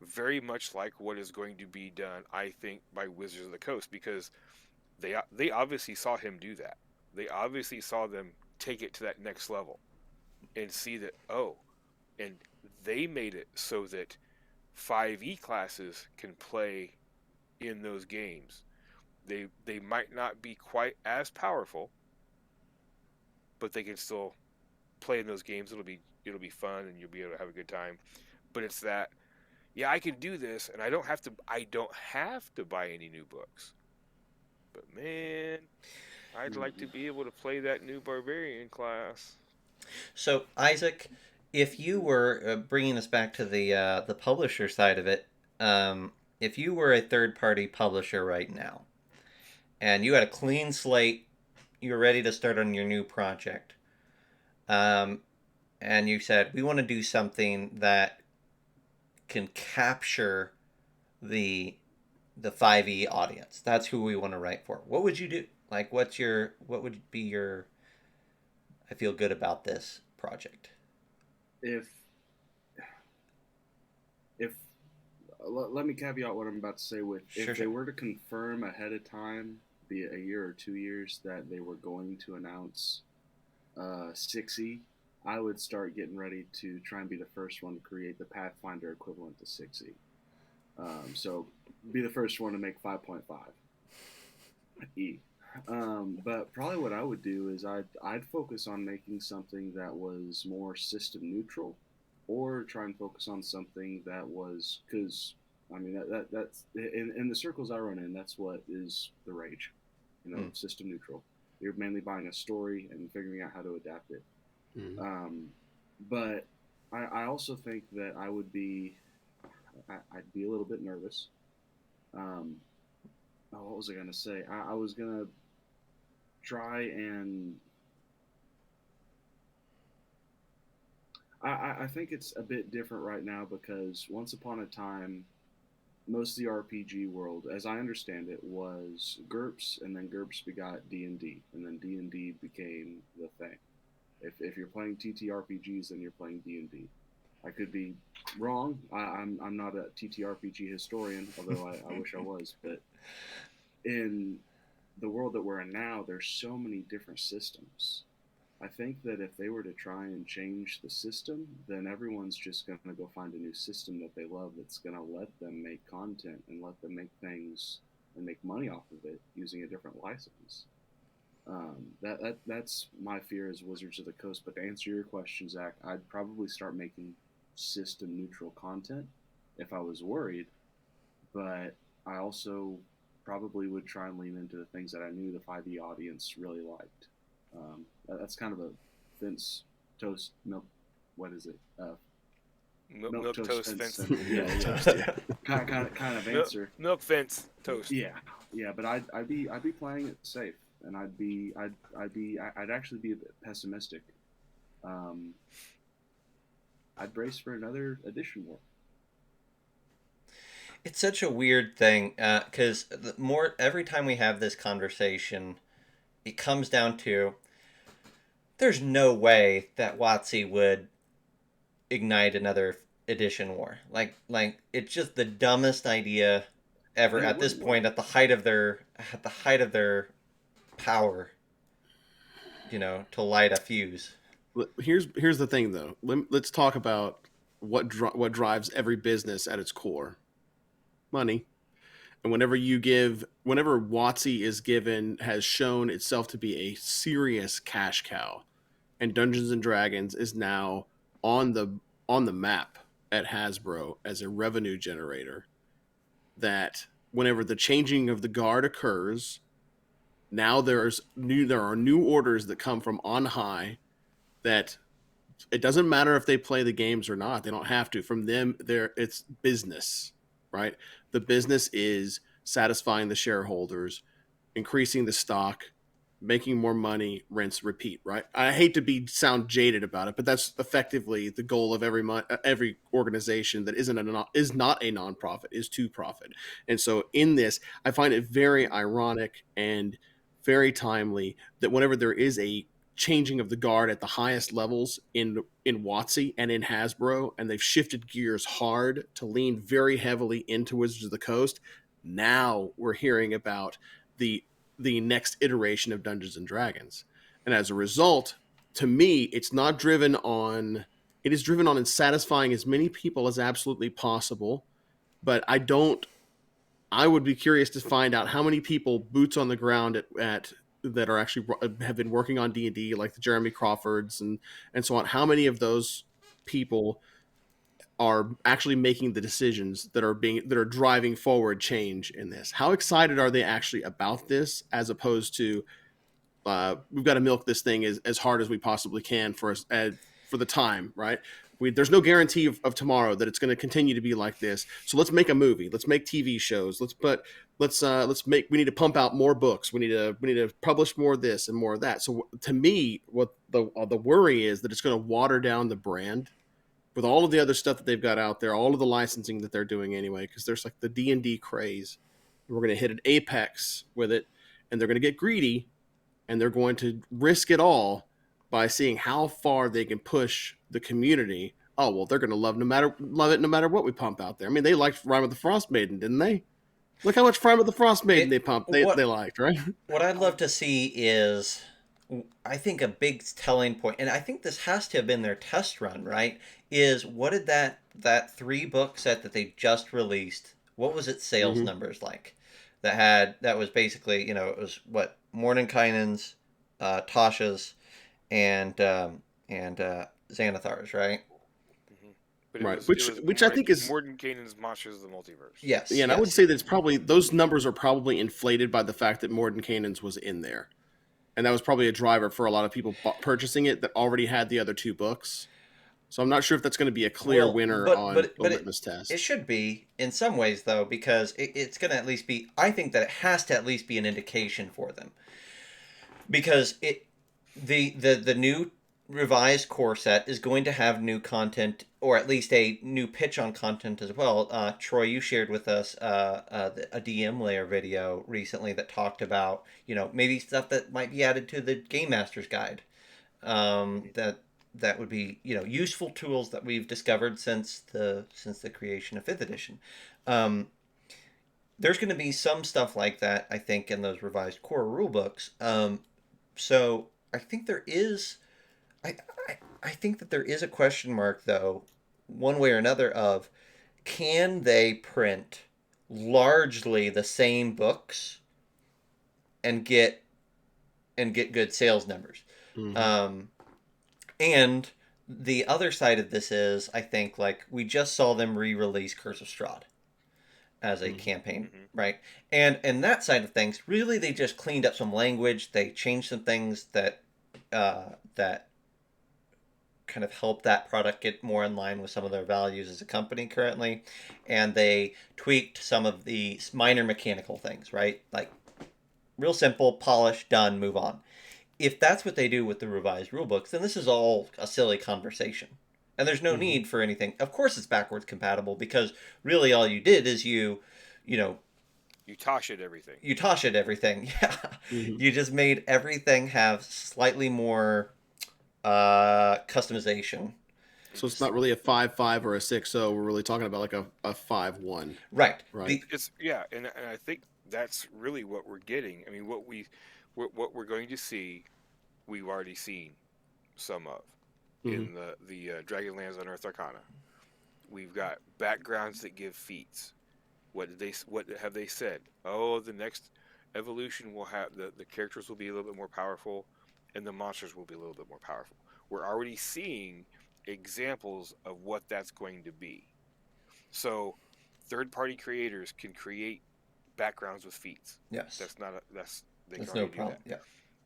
very much like what is going to be done, I think, by Wizards of the Coast, because they obviously saw him do that. They obviously saw them take it to that next level and see that, oh, and they made it so that 5e classes can play in those games. They might not be quite as powerful, but they can still play in those games. It'll be fun and you'll be able to have a good time. But it's that, yeah, I can do this and I don't have to buy any new books. But man, I'd like to be able to play that new barbarian class. So Isaac, if you were bringing us back to the publisher side of it, if you were a third party publisher right now, and you had a clean slate, you were ready to start on your new project, um, and you said we want to do something that can capture the the 5e audience. That's who we want to write for. What would you do? Like, what would be your? I feel good about this project. If if let me caveat what I'm about to say with Sure, if they sure. were to confirm ahead of time, be it a year or 2 years, that they were going to announce 6e, I would start getting ready to try and be the first one to create the Pathfinder equivalent to 6e. So be the first one to make 5.5 E. But probably what I would do is I'd focus on making something that was more system neutral, or try and focus on something that was because I mean that's in the circles I run in, that's what is the rage, Mm. system neutral. You're mainly buying a story and figuring out how to adapt it. Mhm. But I also think that I'd be a little bit nervous. Um, what was I gonna say? I was gonna try and I think it's a bit different right now because once upon a time, most of the RPG world, as I understand it, was GURPS, and then GURPS begot D&D, and then D&D became the thing. If you're playing TTRPGs, then you're playing D&D. I could be wrong. I'm not a TTRPG historian, although I wish I was. But in the world that we're in now, there's so many different systems. I think that if they were to try and change the system, then everyone's just going to go find a new system that they love that's going to let them make content and let them make things and make money off of it using a different license. That's my fear as Wizards of the Coast. But to answer your question, Zach, I'd probably start making system neutral content if I was worried. But I also probably would try and lean into the things that I knew the 5e audience really liked. That's kind of a Vince Toast milk. What is it? Milk toast fence. Yeah. kind of answer. Milk fence toast. Yeah. But I'd be playing it safe, and I'd actually be a bit pessimistic. I'd brace for another edition war. It's such a weird thing because every time we have this conversation, it comes down to there's no way that WotC would ignite another edition war. Like it's just the dumbest idea ever at this point, at the height of their power, to light a fuse. Here's the thing, though. Let's talk about what drives every business at its core: money. And whenever WotC has shown itself to be a serious cash cow, and Dungeons and Dragons is now on the map at Hasbro as a revenue generator, that whenever the changing of the guard occurs, now there are new orders that come from on high, that it doesn't matter if they play the games or not. They don't have to. From them, it's business, right? The business is satisfying the shareholders, increasing the stock, making more money, rinse, repeat, right? I hate to sound jaded about it, but that's effectively the goal of every organization that is not a nonprofit, is to profit. And so in this, I find it very ironic and very timely that whenever there is a changing of the guard at the highest levels in WotC and in Hasbro, and they've shifted gears hard to lean very heavily into Wizards of the Coast, now we're hearing about the next iteration of Dungeons and Dragons. And as a result, to me, it is driven on satisfying as many people as absolutely possible. But I would be curious to find out how many people boots on the ground at that are actually have been working on D&D, like the Jeremy Crawfords and so on. How many of those people are actually making the decisions that are driving forward change in this? How excited are they actually about this, as opposed to we've got to milk this thing as hard as we possibly can for the time, right? There's no guarantee of tomorrow that it's going to continue to be like this. So let's make a movie. Let's make TV shows. We need to pump out more books. We need to publish more of this and more of that. So to me, what the worry is that it's going to water down the brand with all of the other stuff that they've got out there, all of the licensing that they're doing anyway, because there's like the D&D craze. We're going to hit an apex with it, and they're going to get greedy, and they're going to risk it all by seeing how far they can push the community. Oh, well, they're going to love it no matter what we pump out there. I mean, they liked Rime of the Frost Maiden, didn't they? Look how much Rime of the Frost Maiden they liked, right? What I'd love to see is, I think a big telling point, and I think this has to have been their test run, right, is what did that 3-book set that they just released, what was its sales numbers like? That was basically, it was what, Mordenkainen's, Tasha's, and Xanathar's, right? But right, which I think is Mordenkainen's Masters of the Multiverse. Yes. Yeah, and yes. I would say that those numbers are probably inflated by the fact that Mordenkainen's was in there. And that was probably a driver for a lot of people purchasing it that already had the other 2 books. So I'm not sure if that's going to be a clear winner on the litmus test. It should be in some ways, though, because it's going to at least be, I think that it has to at least be an indication for them. Because the new revised core set is going to have new content or at least a new pitch on content as well. Troy, you shared with us a DM layer video recently that talked about, maybe stuff that might be added to the Game Master's Guide. That would be, useful tools that we've discovered since the creation of 5th edition. There's going to be some stuff like that, I think, in those revised core rulebooks. So I think there is, I think that there is a question mark, though, one way or another, of can they print largely the same books and get good sales numbers. And the other side of this is, I think, like, we just saw them re-release Curse of Strahd as a campaign, right? And that side of things, really, they just cleaned up some language. They changed some things that that kind of help that product get more in line with some of their values as a company currently, and they tweaked some of the minor mechanical things, right? Like, real simple, polish, done, move on. If that's what they do with the revised rulebooks, then this is all a silly conversation. And there's no need for anything. Of course it's backwards compatible, because really all you did is you Tosh-ed everything. You Tosh-ed everything, yeah. You just made everything have slightly more customization. So it's not really a 5-5 or a 6-0. We're really talking about like a 5-1. Right. Right. And I think that's really what we're getting. I mean, what we're going to see, we've already seen some of in the Dragonlance Unearthed Arcana. We've got backgrounds that give feats. What have they said? Oh, the next evolution will have the characters will be a little bit more powerful, and the monsters will be a little bit more powerful. We're already seeing examples of what that's going to be. So, third-party creators can create backgrounds with feats. Yes. That's no problem. Yeah.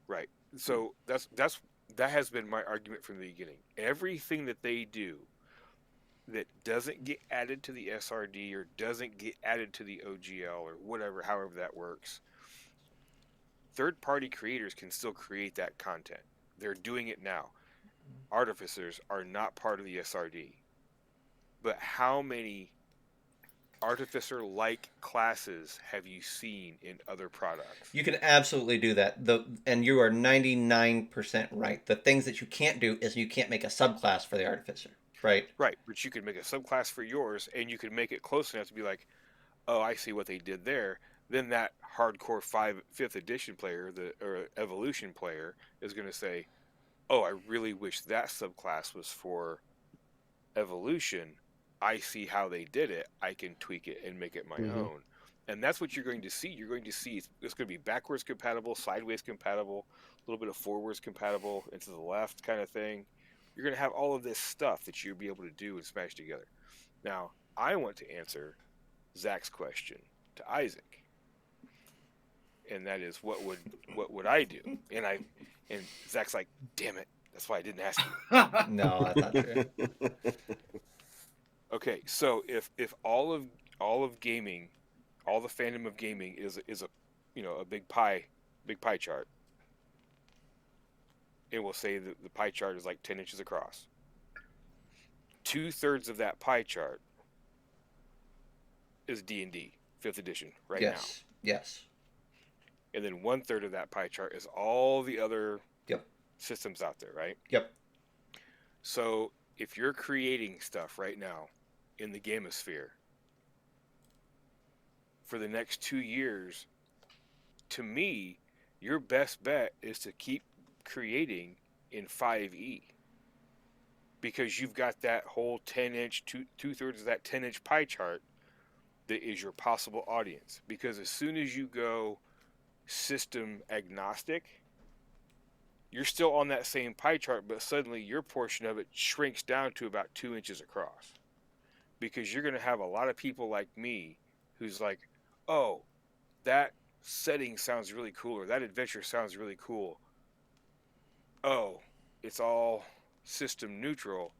Right. So that has been my argument from the beginning. Everything that they do that doesn't get added to the SRD or doesn't get added to the OGL or whatever, however that works, third-party creators can still create that content. They're doing it now. Artificers are not part of the SRD. But how many artificer-like classes have you seen in other products? You can absolutely do that. And you are 99% right. The things that you can't do is you can't make a subclass for the artificer. Right. Right, but you could make a subclass for yours, and you could make it close enough to be like, oh, I see what they did there. Then that hardcore 5th edition player, or evolution player, is going to say, oh, I really wish that subclass was for evolution. I see how they did it. I can tweak it and make it my own. And that's what you're going to see. You're going to see it's going to be backwards compatible, sideways compatible, a little bit of forwards compatible, and to the left kind of thing. You're going to have all of this stuff that you'll be able to do and smash together. Now, I want to answer Zach's question to Isaac, and that is, what would I do? And Zach's like, damn it, that's why I didn't ask you. No, that's not true. Okay, so if all of gaming, all the fandom of gaming is a a big pie chart. It will say that the pie chart is like 10 inches across. 2/3 of that pie chart is D&D 5th edition now. Yes. And then 1/3 of that pie chart is all the other systems out there, right? Yep. So if you're creating stuff right now in the gamosphere for the next 2 years, to me, your best bet is to keep creating in 5e, because you've got that whole 10-inch, 2/3 of that 10-inch pie chart that is your possible audience. Because as soon as you go system agnostic, you're still on that same pie chart, but suddenly your portion of it shrinks down to about 2 inches across, because you're going to have a lot of people like me who's like, oh, that setting sounds really cool, or that adventure sounds really cool. Oh, it's all system neutral,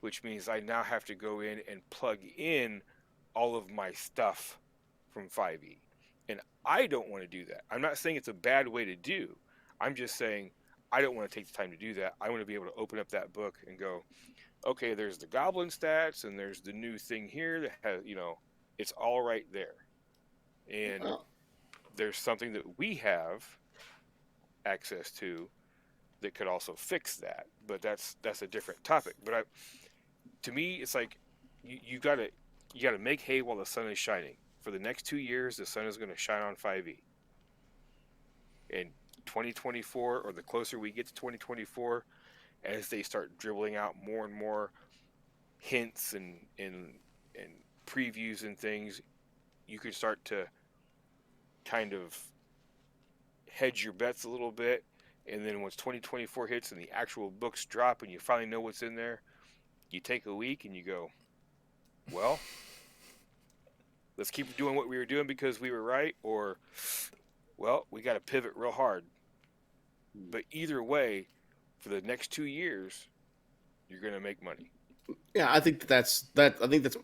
which means I now have to go in and plug in all of my stuff from 5e. And I don't want to do that. I'm not saying it's a bad way to do. I'm just saying I don't want to take the time to do that. I want to be able to open up that book and go, okay, there's the goblin stats and there's the new thing here that has, it's all right there. And Well, there's something that we have access to that could also fix that. But that's a different topic. But to me, it's like you gotta make hay while the sun is shining. For the next 2 years, the sun is going to shine on 5e. In 2024, or the closer we get to 2024, as they start dribbling out more and more hints and previews and things, you can start to kind of hedge your bets a little bit. And then once 2024 hits and the actual books drop and you finally know what's in there, you take a week and you go, well, let's keep doing what we were doing because we were right, or, well, we got to pivot real hard. But either way, for the next 2 years, you're going to make money. yeah, I think that's that. I think that's.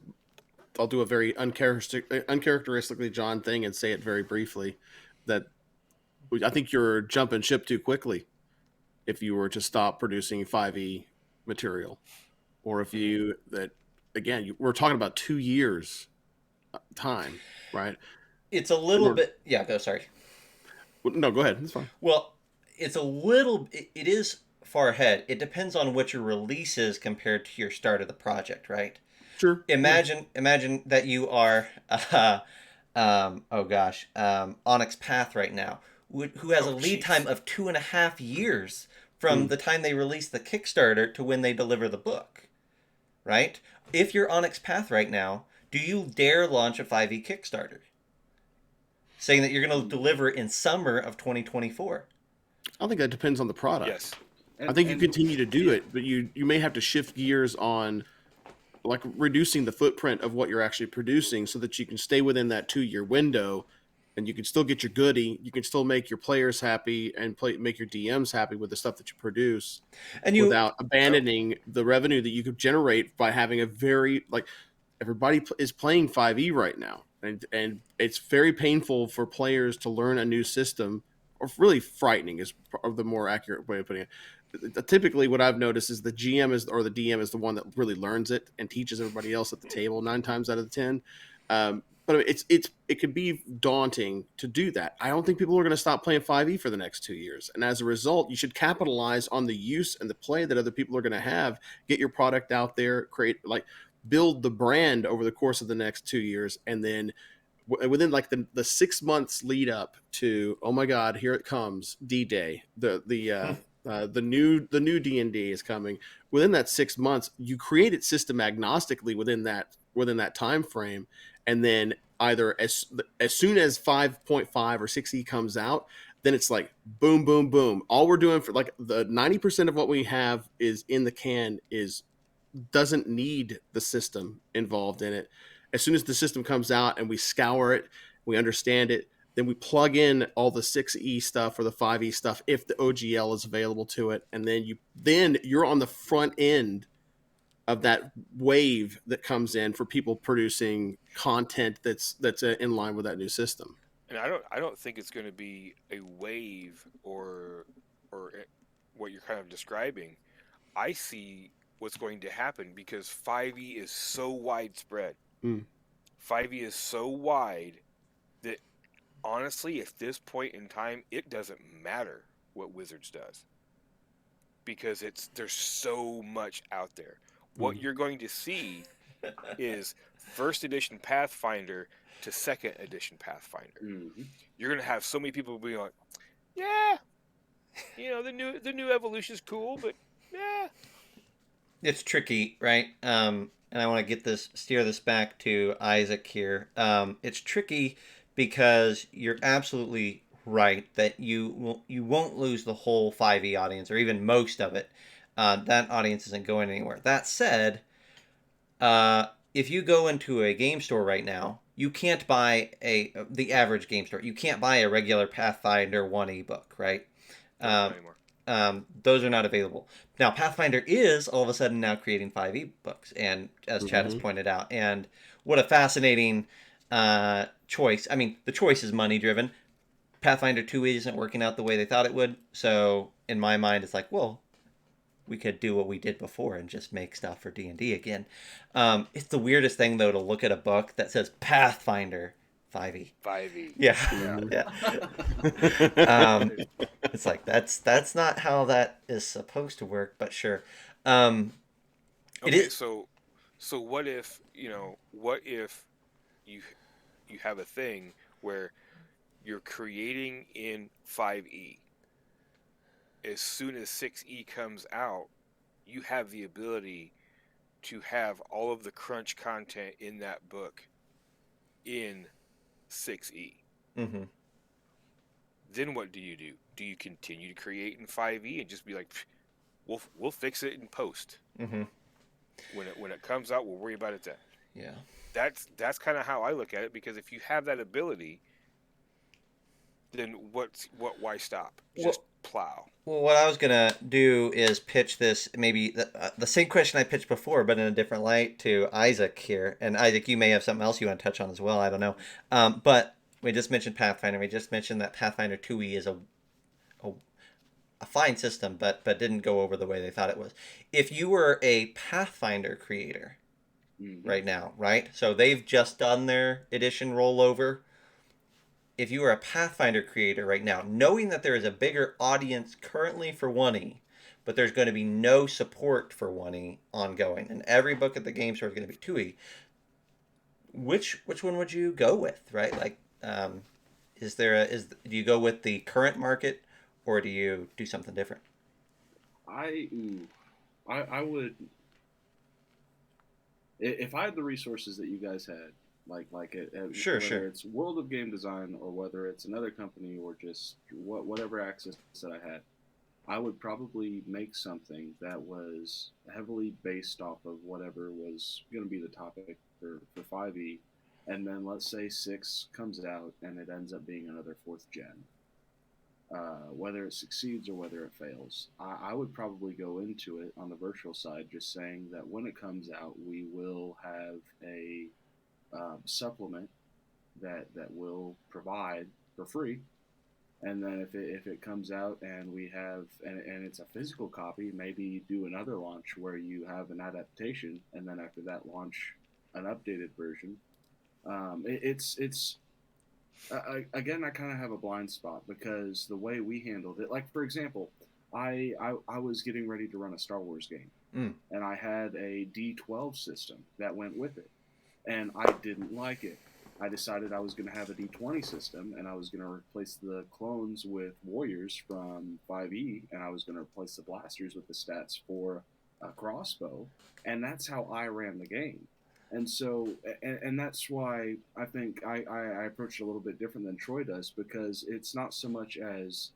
I'll do a very uncharacteristically John thing and say it very briefly. That I think you're jumping ship too quickly if you were to stop producing 5e material, or if you that again we're talking about 2 years time, right? It's a little bit. Yeah, go. Sorry. No, go ahead. It's fine. Well, it's a little. It is far ahead. It depends on what your release is compared to your start of the project, right? Sure. Imagine that you are, Onyx Path right now, who has a lead time of 2.5 years from the time they release the Kickstarter to when they deliver the book, right? If you're Onyx Path right now, do you dare launch a 5e Kickstarter? Saying that you're going to deliver in summer of 2024. I think that depends on the product. Yes. I think you continue to do it, but you may have to shift gears on like reducing the footprint of what you're actually producing so that you can stay within that 2-year window and you can still get your goodie. You can still make your players happy and make your DMs happy with the stuff that you produce and without abandoning the revenue that you could generate by having a very like everybody is playing 5e right now. And it's very painful for players to learn a new system, or really frightening is the more accurate way of putting it. Typically what I've noticed is the GM or the DM is the one that really learns it and teaches everybody else at the table 9 times out of 10. But it could be daunting to do that. I don't think people are going to stop playing 5e for the next 2 years. And as a result, you should capitalize on the use and the play that other people are going to have, get your product out there, build the brand over the course of the next 2 years. And then within like the 6 months lead up to, oh my God, here it comes, D-Day, the new D&D is coming. Within that 6 months, you create it system agnostically within that time frame, and then either as soon as 5.5 or 6e comes out, then it's like boom, boom, boom. All we're doing for like the 90% of what we have is in the can doesn't need the system involved in it. As soon as the system comes out and we scour it, we understand it, then we plug in all the 6e stuff or the 5e stuff if the OGL is available to it, and then you're on the front end of that wave that comes in for people producing content that's in line with that new system. And I don't think it's going to be a wave or what you're kind of describing. I see what's going to happen because 5e is so widespread. 5e is so wide that honestly, at this point in time, it doesn't matter what Wizards does because there's so much out there. What you're going to see is first edition Pathfinder to second edition Pathfinder. You're going to have so many people being like, yeah, the new evolution is cool, but yeah. It's tricky, right? And I want to steer this back to Isaac here. It's tricky because you're absolutely right that you won't lose the whole 5e audience or even most of it. That audience isn't going anywhere. That said, if you go into a game store right now, you can't buy the average game store. You can't buy a regular Pathfinder 1e book, right? Those are not available. Now, Pathfinder is all of a sudden now creating 5e books, and as Chad has pointed out, and what a fascinating choice. I mean, the choice is money driven. Pathfinder 2 isn't working out the way they thought it would, so in my mind, it's like, well, we could do what we did before and just make stuff for D&D again. It's the weirdest thing, though, to look at a book that says Pathfinder 5e. 5e. Yeah, Yeah. yeah. It's like that's not how that is supposed to work, but sure. It Okay, is. so what if, what if you you have a thing where you're creating in 5e. As soon as 6e comes out, you have the ability to have all of the crunch content in that book in 6e. Mm-hmm. Then what do you do? Do you continue to create in 5e and just be like, we'll fix it in post. Mm-hmm. When it comes out, we'll worry about it then. Yeah. That's kind of how I look at it, because if you have that ability, then why stop? Just plow. Well, what I was gonna do is pitch this, maybe the same question I pitched before, but in a different light, to Isaac here. And Isaac, you may have something else you want to touch on as well. I don't know. But we just mentioned Pathfinder. We just mentioned that Pathfinder 2e is a fine system, but didn't go over the way they thought it was. If you were a Pathfinder creator right now, right? So they've just done their edition rollover. If you are a Pathfinder creator right now, knowing that there is a bigger audience currently for 1E, but there's going to be no support for 1E ongoing, and every book at the game store is going to be 2E, which one would you go with, right? Like, do you go with the current market, or do you do something different? I would, if I had the resources that you guys had, Sure, whether sure. it's World of Game Design or whether it's another company or just whatever access that I had, I would probably make something that was heavily based off of whatever was going to be the topic for 5e, and then let's say 6 comes out and it ends up being another 4th gen. Whether it succeeds or whether it fails, I would probably go into it on the virtual side just saying that when it comes out, we will have a supplement that will provide for free. And then if it comes out and we have and it's a physical copy, maybe do another launch where you have an adaptation, and then after that launch an updated version. It's again, I kind of have a blind spot because the way we handled it, like for example, I was getting ready to run a Star Wars game, and I had a D12 system that went with it, and I didn't like it. I decided I was going to have a D20 system, and I was going to replace the clones with warriors from 5e, and I was going to replace the blasters with the stats for a crossbow, and that's how I ran the game. And so, and that's why I think I approach it a little bit different than Troy does, because it's not so much as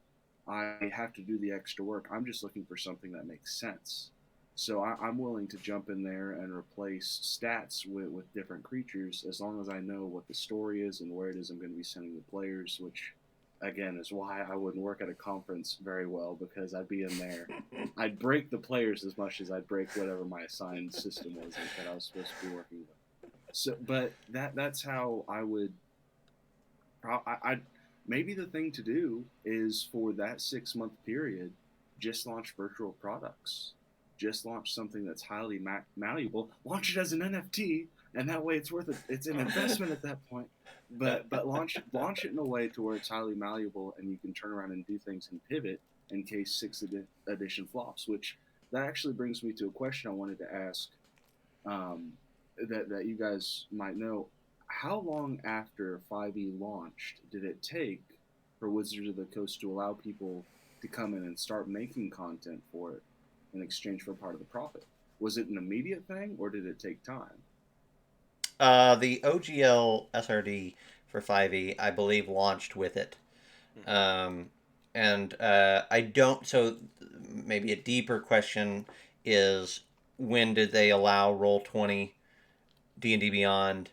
I have to do the extra work. I'm just looking for something that makes sense. So I'm willing to jump in there and replace stats with different creatures as long as I know what the story is and where it is I'm going to be sending the players, which again is why I wouldn't work at a conference very well, because I'd be in there. I'd break the players as much as I'd break whatever my assigned system was that I was supposed to be working with. So, but that's how I would. I maybe the thing to do is for that 6-month period, just launch virtual products. Just launch something that's highly malleable. Launch it as an NFT, and that way it's worth it. It's an investment at that point. But launch it in a way to where it's highly malleable, and you can turn around and do things and pivot in case 6th edition flops. Which that actually brings me to a question I wanted to ask, that you guys might know. How long after 5e launched did it take for Wizards of the Coast to allow people to come in and start making content for it in exchange for part of the profit? Was it an immediate thing, or did it take time? The OGL SRD for 5e, I believe, launched with it. And I don't. So maybe a deeper question is, when did they allow Roll20, D&D Beyond,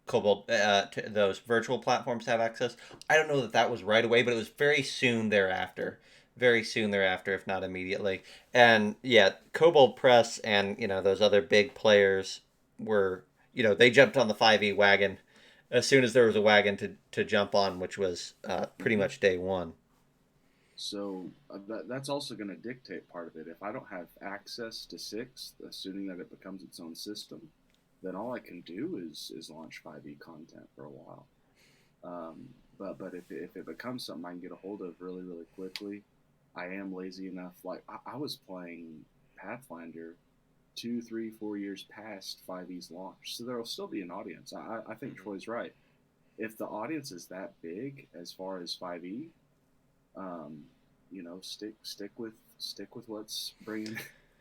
Kobold, to those virtual platforms to have access? I don't know that was right away, but it was very soon thereafter. Very soon thereafter, if not immediately. And yeah, Kobold Press and those other big players were, they jumped on the 5e wagon as soon as there was a wagon to jump on, which was pretty much day one. So that's also going to dictate part of it. If I don't have access to sixth, assuming that it becomes its own system, then all I can do is launch 5e content for a while. But if it becomes something I can get a hold of really really quickly, I am lazy enough. Like I was playing Pathfinder 2, 3, 4 years past 5e's launch, so there will still be an audience. I think Troy's right. If the audience is that big as far as 5e, you know, stick with what's bringing,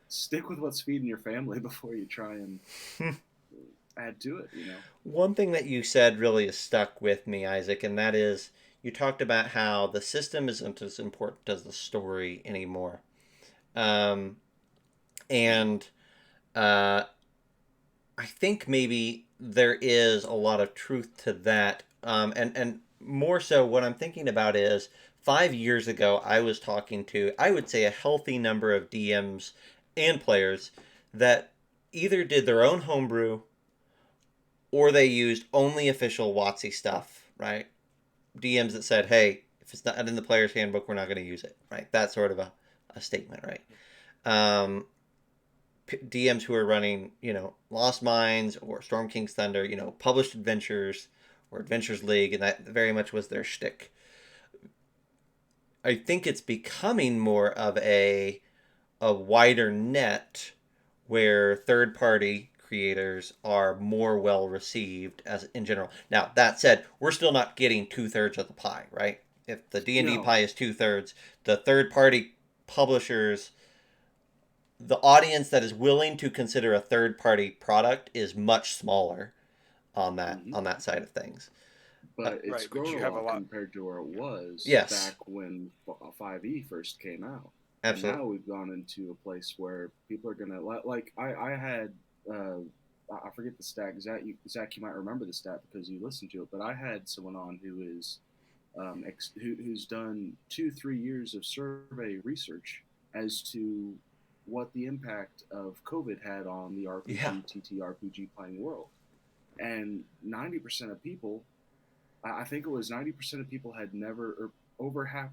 stick with what's feeding your family before you try and add to it. You know, One thing that you said really has stuck with me, Isaac, and that is you talked about how the system isn't as important as the story anymore. Um, and uh, I think maybe there is a lot of truth to that. And more so, what I'm thinking about is 5 years ago, I was talking to, I would say, a healthy number of DMs and players that either did their own homebrew or they used only official WotC stuff, right? DMs that said, hey, if it's not in the player's handbook, we're not going to use it, right? That sort of a statement, right? Um, DMs who are running, Lost Mines or Storm King's Thunder, published adventures or Adventures League, and that very much was their shtick. I think it's becoming more of a wider net where third party creators are more well received as in general. Now that said, we're still not getting 2/3 of the pie, right? If the D&D no, pie is 2/3, the third party publishers, the audience that is willing to consider a third party product is much smaller mm-hmm. on that side of things. But it's right, but grown you a have a lot lot. compared to where it was Yes, back when 5e first came out. And absolutely. now we've gone into a place where people are gonna like. I had I forget the stat. Zach, you might remember the stat because you listened to it. But I had someone on who is who's done 2 3 years of survey research as to what the impact of COVID had on the Yeah. RPG TTRPG playing world, and 90% of people, I think it was 90% of people had never, or over half,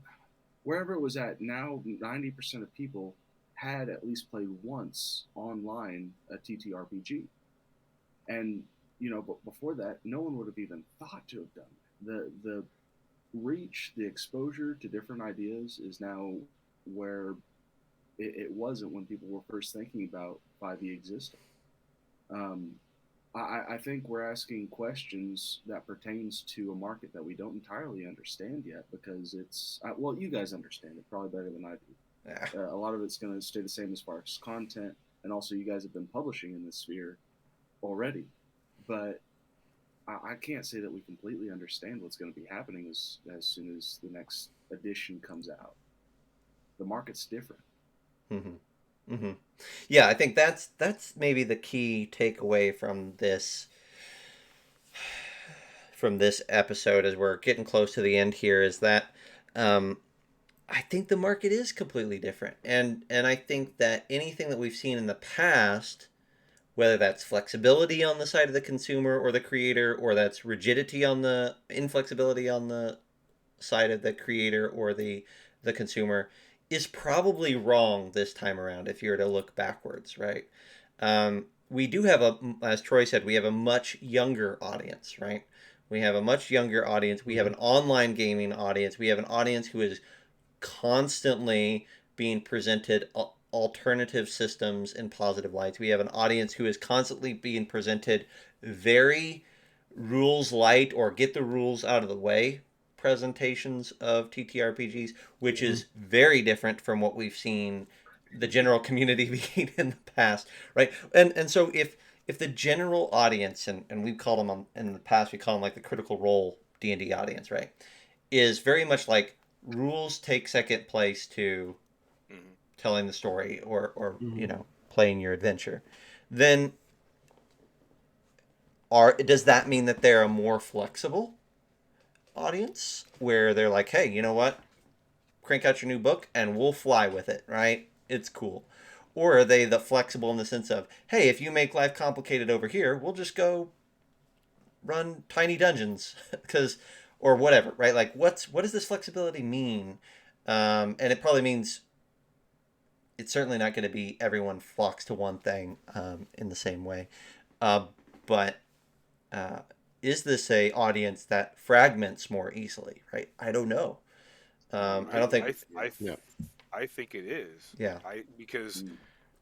wherever it was at. Now 90% of people had at least played once online a TTRPG, and but before that, no one would have even thought to have done it. The reach, the exposure to different ideas is now where it wasn't when people were first thinking about 5e existing. Um, I think we're asking questions that pertains to a market that we don't entirely understand yet because it's well, you guys understand it probably better than I do. Yeah. A lot of it's going to stay the same as far as content, and also you guys have been publishing in this sphere already, but I can't say that we completely understand what's going to be happening as soon as the next edition comes out. The market's different. Mm-hmm. Mm-hmm. Yeah, I think that's maybe the key takeaway from this episode as we're getting close to the end here is that um, I think the market is completely different, and I think that anything that we've seen in the past, whether that's flexibility on the side of the consumer or the creator, or that's rigidity on the inflexibility on the side of the creator or the consumer, is probably wrong this time around if you're to look backwards, right? We do have as Troy said, we have a much younger audience, right? We have a much younger audience. We have an online gaming audience. We have an audience who is constantly being presented alternative systems in positive lights. We have an audience who is constantly being presented very rules light or get the rules out of the way presentations of TTRPGs, which is very different from what we've seen the general community being in the past, right? And so if the general audience, and we've called them in the past, we call them like the critical role D&D audience, right, is very much like rules take second place to telling the story or playing your adventure, then does that mean that they're a more flexible audience where they're like, hey, you know what, crank out your new book and we'll fly with it, right? It's cool. Or are they the flexible in the sense of, hey, if you make life complicated over here, we'll just go run tiny dungeons because or whatever, right? Like what does this flexibility mean? And it probably means it's certainly not going to be everyone flocks to one thing in the same way. But is this a audience that fragments more easily? Right? I don't know. I don't think. Yeah. I think it is. Yeah. Because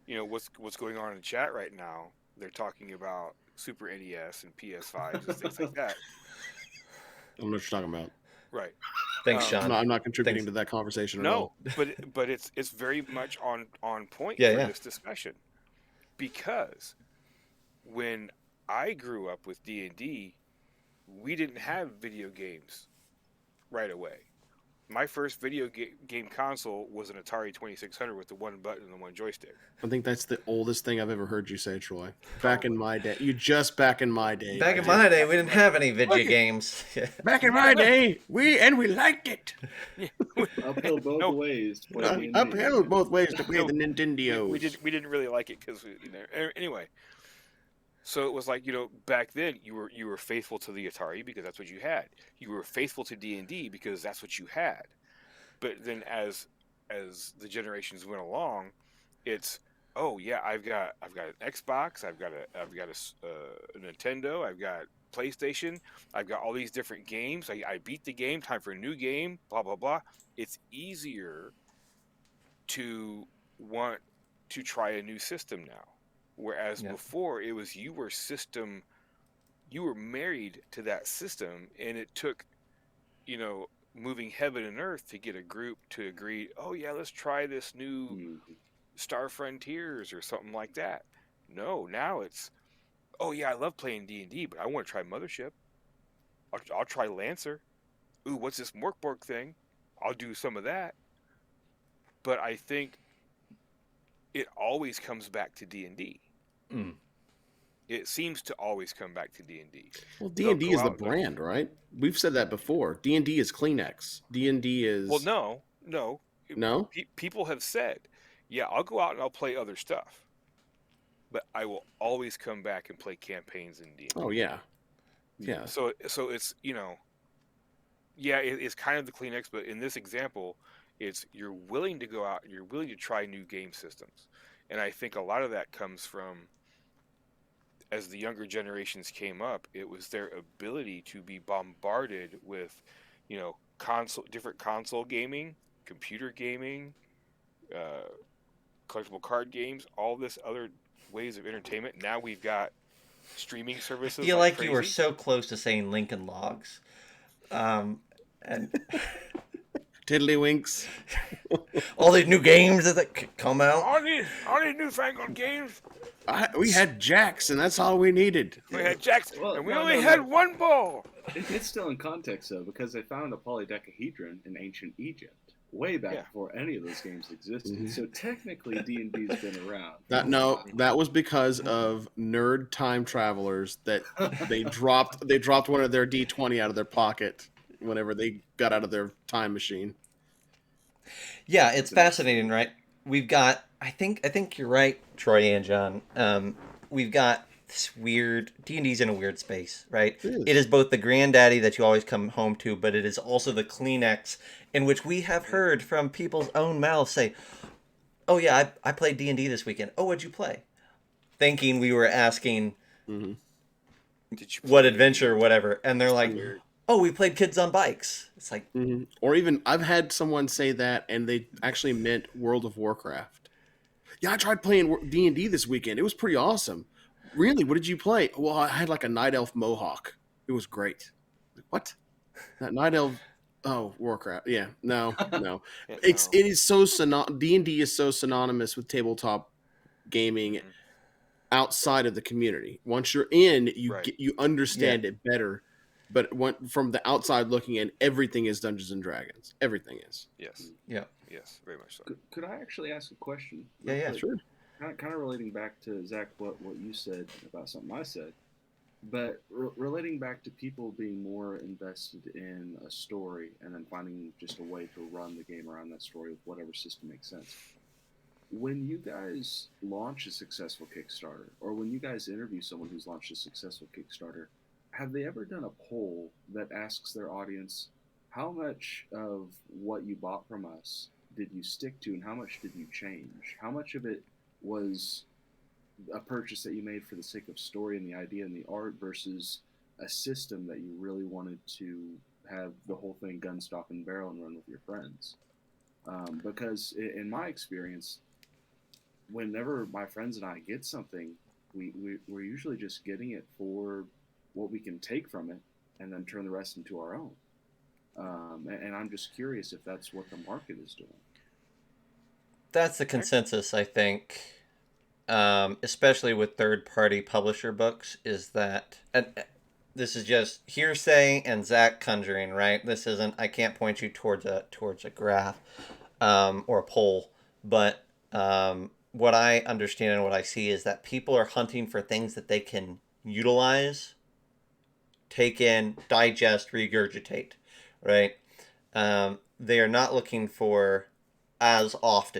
what's going on in the chat right now. They're talking about Super NES and PS5s and things like that. I don't know what you're talking about. Right. Thanks, Sean. I'm not contributing Thanks. to that conversation at No, all. but it's very much on point Yeah, for yeah. this discussion, because when I grew up with D&D, we didn't have video games right away. My first video game console was an Atari 2600 with the one button and the one joystick. I think that's the oldest thing I've ever heard you say, Troy. Back in my day. Back in my day. Back in my day, we didn't have any video games. Back in my day, we liked it. Uphill both ways. To play D&D. Uphill both ways to play No, the Nintendo. we didn't really like it because anyway. So it was like, back then you were faithful to the Atari because that's what you had. You were faithful to D&D because that's what you had. But then as the generations went along, it's I've got an Xbox, I've got a Nintendo, I've got PlayStation, I've got all these different games. I beat the game, time for a new game, blah blah blah. It's easier to want to try a new system now. Whereas before it was you were married to that system, and it took, moving heaven and earth to get a group to agree, oh yeah, let's try this new Star Frontiers or something like that. No, now it's, oh yeah, I love playing D&D, but I want to try Mothership. I'll try Lancer. Ooh, what's this Morkborg thing? I'll do some of that. But I think it always comes back to D&D. It seems to always come back to D&D. Well, D&D is the brand, right? We've said that before. D&D is Kleenex. D&D is... Well, no. No? People have said, yeah, I'll go out and I'll play other stuff, but I will always come back and play campaigns in D&D. Oh, yeah. Yeah. So it's, it's kind of the Kleenex, but in this example, it's you're willing to go out and you're willing to try new game systems. And I think a lot of that comes from, as the younger generations came up, it was their ability to be bombarded with, different console gaming, computer gaming, collectible card games, all this other ways of entertainment. Now we've got streaming services. I feel like you were so close to saying Lincoln Logs. And Tiddlywinks. all these new games that come out. All these newfangled games. We had Jacks, and that's all we needed. We had Jacks, and we only had one ball. It's still in context, though, because they found a polydecahedron in ancient Egypt way back before any of those games existed. Mm-hmm. So technically, D&D's been around. That was because of nerd time travelers that they dropped one of their D20 out of their pocket whenever they got out of their time machine. Yeah, it's fascinating, right? We've got, I think you're right, Troy and John. We've got this weird, D&D's in a weird space, right? It is both the granddaddy that you always come home to, but it is also the Kleenex in which we have heard from people's own mouths say, oh yeah, I played D&D this weekend. Oh, what'd you play? Thinking we were asking what adventure or whatever. And they're like, oh, we played Kids on Bikes. It's like... Or even, I've had someone say that, and they actually meant World of Warcraft. Yeah, I tried playing D&D this weekend. It was pretty awesome. Really? What did you play? Well, I had like a Night Elf Mohawk. It was great. What? That Night Elf... Oh, Warcraft. Yeah, no. It is so D&D is so synonymous with tabletop gaming outside of the community. Once you're in, you understand it better. But from the outside looking in, everything is Dungeons and Dragons. Everything is. Yes. Yeah. Yes, very much so. Could I actually ask a question? Yeah, sure. Kind of relating back to Zach, what you said about something I said, but relating back to people being more invested in a story and then finding just a way to run the game around that story with whatever system makes sense. When you guys launch a successful Kickstarter, or when you guys interview someone who's launched a successful Kickstarter, have they ever done a poll that asks their audience, how much of what you bought from us did you stick to, and how much did you change? How much of it was a purchase that you made for the sake of story and the idea and the art versus a system that you really wanted to have the whole thing gun, stock, and barrel and run with your friends? Because in my experience, whenever my friends and I get something, we're usually just getting it for what we can take from it and then turn the rest into our own. And I'm just curious if that's what the market is doing. That's the consensus, I think, especially with third-party publisher books, is that, and this is just hearsay and Zach conjuring, right? This isn't, I can't point you towards a graph or a poll, but what I understand and what I see is that people are hunting for things that they can utilize, take in, digest, regurgitate, right? They are not looking for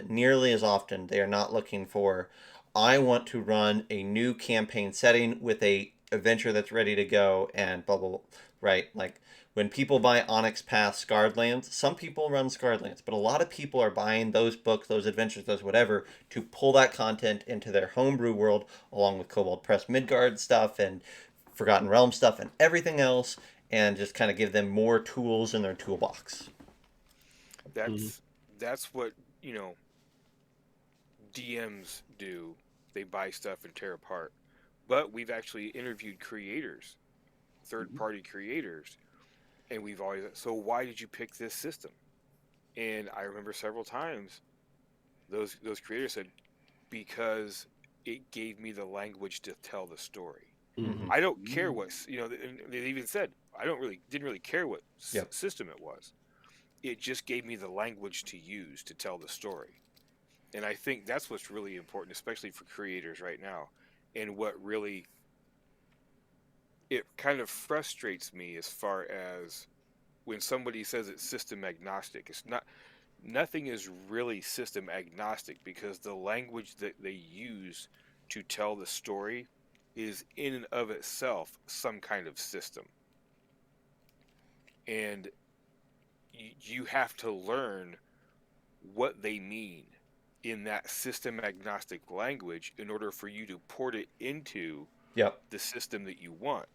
nearly as often, they are not looking for, I want to run a new campaign setting with a adventure that's ready to go and blah, blah, blah, right? Like, when people buy Onyx Path Scarred Lands, some people run Scarred Lands, but a lot of people are buying those books, those adventures, those whatever, to pull that content into their homebrew world, along with Kobold Press Midgard stuff and Forgotten Realm stuff and everything else, and just kind of give them more tools in their toolbox. That's what, DMs do. They buy stuff and tear apart. But we've actually interviewed creators, third-party creators, and we've always, so why did you pick this system? And I remember several times those creators said, because it gave me the language to tell the story. Mm-hmm. I don't care what, they even said, didn't really care what system it was. It just gave me the language to use to tell the story. And I think that's what's really important, especially for creators right now. And what really, it kind of frustrates me as far as when somebody says it's system agnostic. It's not, nothing is really system agnostic, because the language that they use to tell the story is in and of itself some kind of system. And you have to learn what they mean in that system agnostic language in order for you to port it into the system that you want.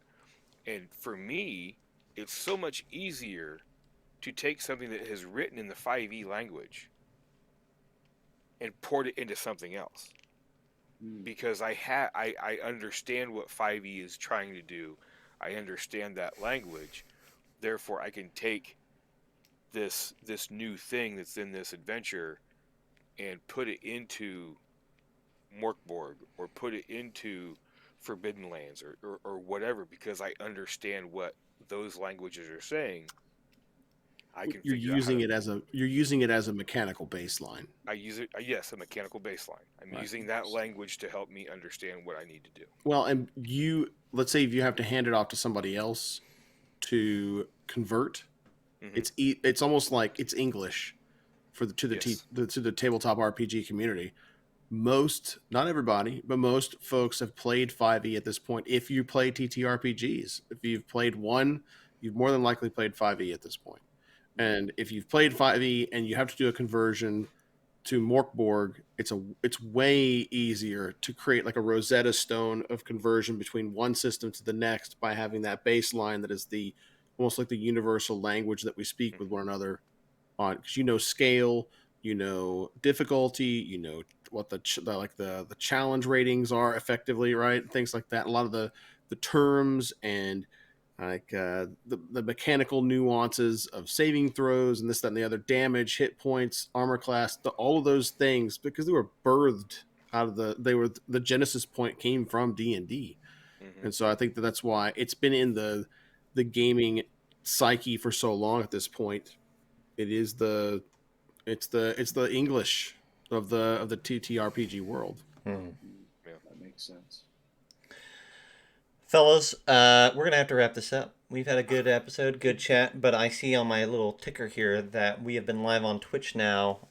And for me, it's so much easier to take something that is written in the 5e language and port it into something else. Because I understand what 5e is trying to do. I understand that language. Therefore, I can take this new thing that's in this adventure and put it into Morkborg, or put it into Forbidden Lands, or whatever, because I understand what those languages are saying. You're using it as a mechanical baseline. I use it, yes, a mechanical baseline. I'm using that language to help me understand what I need to do. Well, and let's say if you have to hand it off to somebody else to convert, it's almost like it's English to the tabletop RPG community. Not everybody, but most folks have played 5e at this point. If you play TTRPGs, if you've played one, you've more than likely played 5e at this point. And if you've played 5e and you have to do a conversion to Morkborg, it's way easier to create like a Rosetta Stone of conversion between one system to the next by having that baseline that is almost like the universal language that we speak with one another on, because scale, difficulty, what the challenge ratings are effectively, right? Things like that. A lot of the terms and like the mechanical nuances of saving throws and this, that, and the other, damage, hit points, armor class, all of those things, because they were birthed out of the genesis point came from D&D. And so I think that's why it's been in the gaming psyche for so long at this point. It's the English of the TTRPG world. Yeah, that makes sense. Fellas, we're going to have to wrap this up. We've had a good episode, good chat, but I see on my little ticker here that we have been live on Twitch now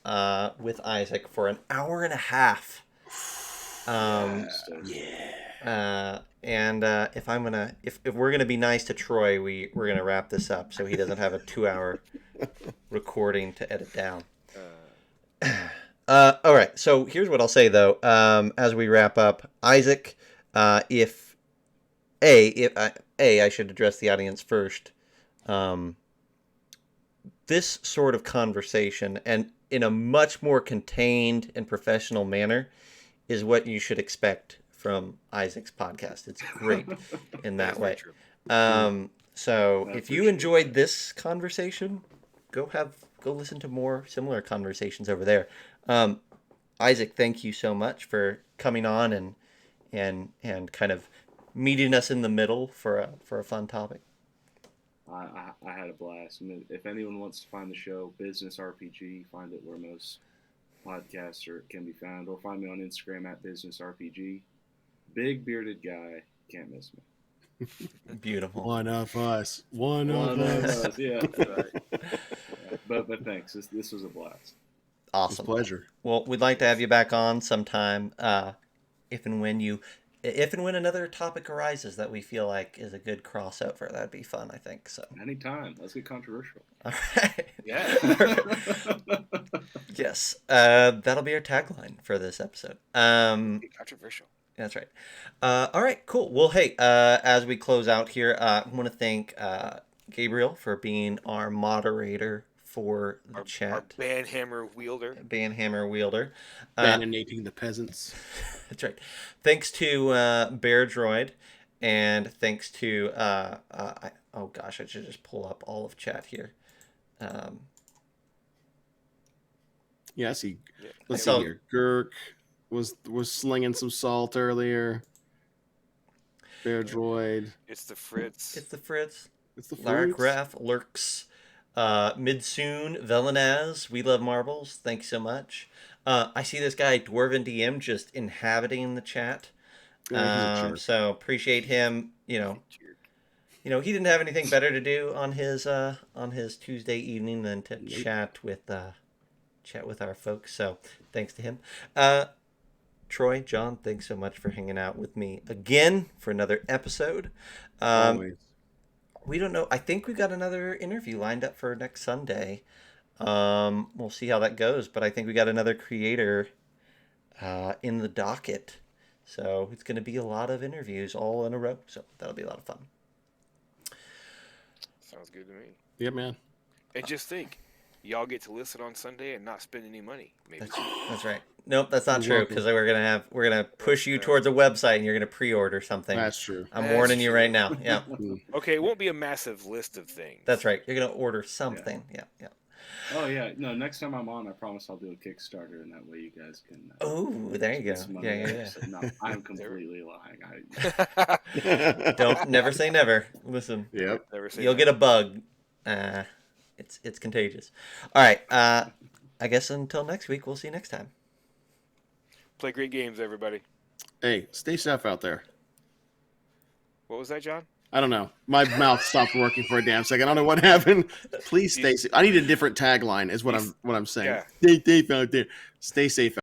with Isaac for an hour and a half. Yeah. And if we're gonna be nice to Troy, we're gonna wrap this up so he doesn't have a 2-hour recording to edit down. All right. So here's what I'll say though. As we wrap up, Isaac, if I should address the audience first. This sort of conversation, and in a much more contained and professional manner, is what you should expect from Isaac's podcast. It's great in that way. So if you enjoyed this conversation, go listen to more similar conversations over there. Isaac, thank you so much for coming on and kind of meeting us in the middle for a fun topic. I had a blast. I mean, if anyone wants to find the show, Business RPG, find it where most podcasts can be found, or find me on Instagram at Business RPG. Big bearded guy, can't miss me. Beautiful. One of us. One of us. Yeah. But thanks. This was a blast. Awesome. It's a pleasure. Well, we'd like to have you back on sometime, if and when another topic arises that we feel like is a good crossover. That'd be fun, I think. So anytime. Let's get controversial. All right. Yeah. Yes. That'll be our tagline for this episode. Controversial. That's right. All right, cool. Well, hey, as we close out here, I want to thank Gabriel for being our moderator for the chat. Our banhammer wielder. Bananating the peasants. That's right. Thanks to Bear Droid, and thanks to oh gosh, I should just pull up all of chat here. Yeah, I see. Let's see here. Gurk was slinging some salt earlier. Bear Droid. It's the Fritz. It's the Fritz. Larry Graff lurks. Midsoon, Velenaz, We Love Marbles, thanks so much. I see this guy, Dwarven DM, just inhabiting the chat. So appreciate him. You know, he didn't have anything better to do on his Tuesday evening than to chat with our folks. So thanks to him. Troy, John, thanks so much for hanging out with me again for another episode. Always. We don't know. I think we've got another interview lined up for next Sunday. We'll see how that goes. But I think we got another creator in the docket. So it's going to be a lot of interviews all in a row. So that'll be a lot of fun. Sounds good to me. Yeah, man. And just think, y'all get to listen on Sunday and not spend any money. Maybe. That's right. Nope, that's not true, because we're gonna push you towards a website and you're gonna pre-order something. That's true. I'm warning you right now. Yeah. Okay, it won't be a massive list of things. That's right. You're gonna order something. Yeah. Oh yeah. No, next time I'm on, I promise I'll do a Kickstarter, and that way you guys can. Oh, there you go. Yeah. No, I'm completely lying. Don't never say never. Listen. Yep. You'll get a bug. It's contagious. All right. I guess until next week, we'll see you next time. Play great games, everybody. Hey, stay safe out there. What was that, John? I don't know. My mouth stopped working for a damn second. I don't know what happened. Please stay safe. I need a different tagline is what I'm saying. Yeah. Stay safe out there. Stay safe.